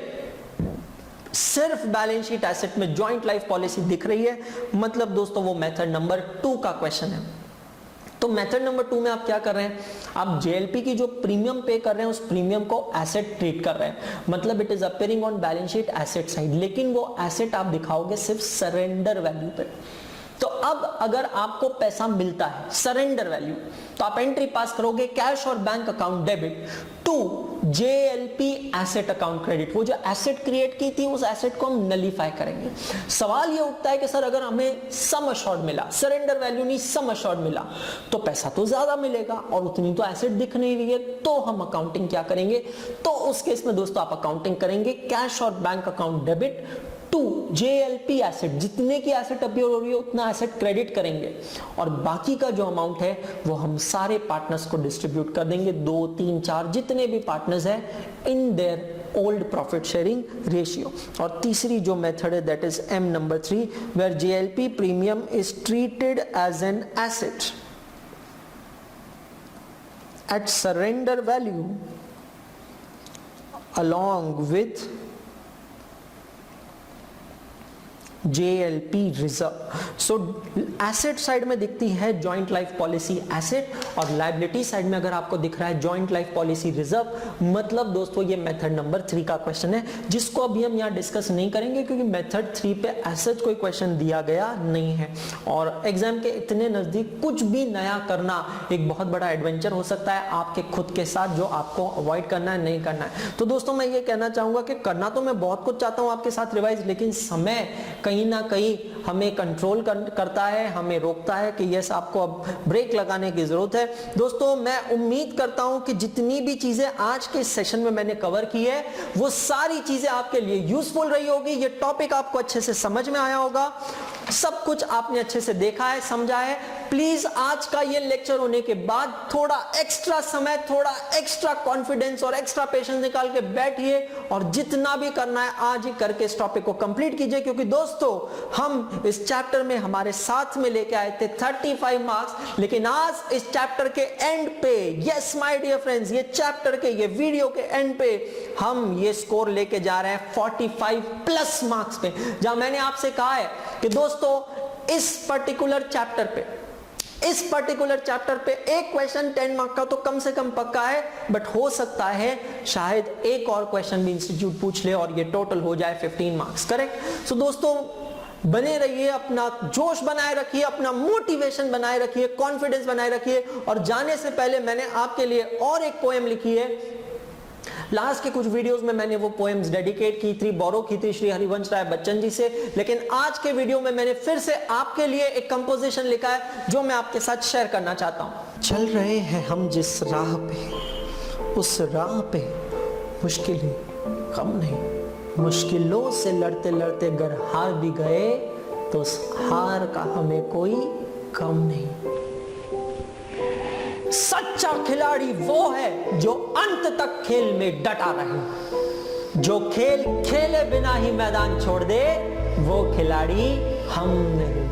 सिर्फ बैलेंस शीट एसेट में जॉइंट लाइफ पॉलिसी दिख रही है, मतलब दोस्तों वो मेथड नंबर 2 का क्वेश्चन है। तो मेथड नंबर 2 में आप क्या कर रहे हैं, आप JLP की जो प्रीमियम पे कर रहे हैं उस प्रीमियम को एसेट ट्रीट कर रहे हैं, मतलब it is appearing on balance sheet asset side, लेकिन वो एसेट आप दिखाओगे सिर्फ सरेंडर वैल्यू पे। तो अब अगर आपको पैसा मिलता है सरेंडर वैल्यू, तो आप एंट्री पास करोगे कैश और bank account debit to JLP asset account credit. वो जो एसेट क्रिएट की थी उस एसेट को हम नलीफाई करेंगे। सवाल ये उठता है कि सर अगर हमें सम अश्योर्ड मिला, सरेंडर वैल्यू नहीं सम अश्योर्ड मिला, तो पैसा तो ज्यादा मिलेगा और उतनी तो एसेट दिख नहीं रही है, तो हम अकाउंटिंग क्या करेंगे? तो उस केस में दोस्तों आप अकाउंटिंग करेंगे कैश और bank account debit to JLP asset. जितने की एसेट अपीयर हो रही है उतना एसेट क्रेडिट करेंगे, और बाकी का जो अमाउंट है वो हम सारे पार्टनर्स को डिस्ट्रीब्यूट कर देंगे, 2, 3, 4 जितने भी पार्टनर्स हैं in their old profit sharing ratio. और तीसरी जो मेथड है that is M number 3, where JLP premium is treated as an asset at surrender value along with JLP reserve. So asset side में दिखती है जॉइंट लाइफ पॉलिसी एसेट, और liability side में अगर आपको दिख रहा है जॉइंट लाइफ पॉलिसी रिजर्व। मतलब दोस्तों ये मेथड नंबर 3 का क्वेश्चन है, जिसको अभी हम यहाँ डिस्कस नहीं करेंगे क्योंकि मेथड 3 पे एसेट कोई क्वेश्चन दिया गया नहीं है, और एग्जाम के इतने नजदीक कुछ भी नया करना एक बहुत बड़ा एडवेंचर हो सकता है आपके खुद के साथ, जो आपको अवॉइड करना है, नहीं करना है। तो दोस्तों मैं ये कहना चाहूंगा कि करना तो मैं बहुत कुछ चाहता हूं आपके साथ रिवाइज, लेकिन समय कहीं ना कहीं हमें कंट्रोल करता है, हमें रोकता है कि यस आपको अब ब्रेक लगाने की जरूरत है। दोस्तों मैं उम्मीद करता हूं कि जितनी भी चीजें आज के सेशन में मैंने कवर की है वो सारी चीजें आपके लिए यूजफुल रही होगी, ये टॉपिक आपको अच्छे से समझ में आया होगा, सब कुछ आपने अच्छे से देखा है, समझा है। प्लीज आज का ये लेक्चर होने के बाद थोड़ा एक्स्ट्रा समय, थोड़ा एक्स्ट्रा कॉन्फिडेंस और एक्स्ट्रा पेशेंस निकाल के बैठिए और जितना भी करना है आज ही करके इस टॉपिक को कंप्लीट कीजिए, क्योंकि दोस्तों हम इस चैप्टर में हमारे साथ में लेके आए थे 35 मार्क्स, लेकिन आज इस चैप्टर के एंड पे, यस माय डियर फ्रेंड्स, ये चैप्टर के, ये वीडियो के एंड पे हम ये स्कोर लेके जा रहे हैं 45 प्लस मार्क्स पे। जहां मैंने आपसे कहा है कि दोस्तों इस पर्टिकुलर चैप्टर पे एक क्वेश्चन 10 मार्क का तो कम से कम पक्का है, बट हो सकता है शायद एक और क्वेश्चन भी इंस्टीट्यूट पूछ ले और ये टोटल हो जाए 15 मार्क्स, करेक्ट। सो दोस्तों बने रहिए, अपना जोश बनाए रखिए, अपना मोटिवेशन बनाए रखिए, कॉन्फिडेंस बनाए रखिए। और जाने से पहले मैंने आपके लिए और एक पोएम लिखी है। लास्ट के कुछ वीडियोस में मैंने वो पोएम्स डेडिकेट की थी, बोरो की थी श्री हरिवंश राय बच्चन जी से, लेकिन आज के वीडियो में मैंने फिर से आपके लिए एक कंपोजिशन लिखा है जो मैं आपके साथ शेयर करना चाहता हूं। चल रहे हैं हम जिस राह पे, उस राह पे मुश्किलें कम नहीं, मुश्किलों से लड़ते लड़ते अगर हार भी गए तो उस हार का हमें कोई गम नहीं। सच्चा खिलाड़ी वो है जो अंत तक खेल में डटा रहे, जो खेल खेले बिना ही मैदान छोड़ दे, वो खिलाड़ी हम नहीं।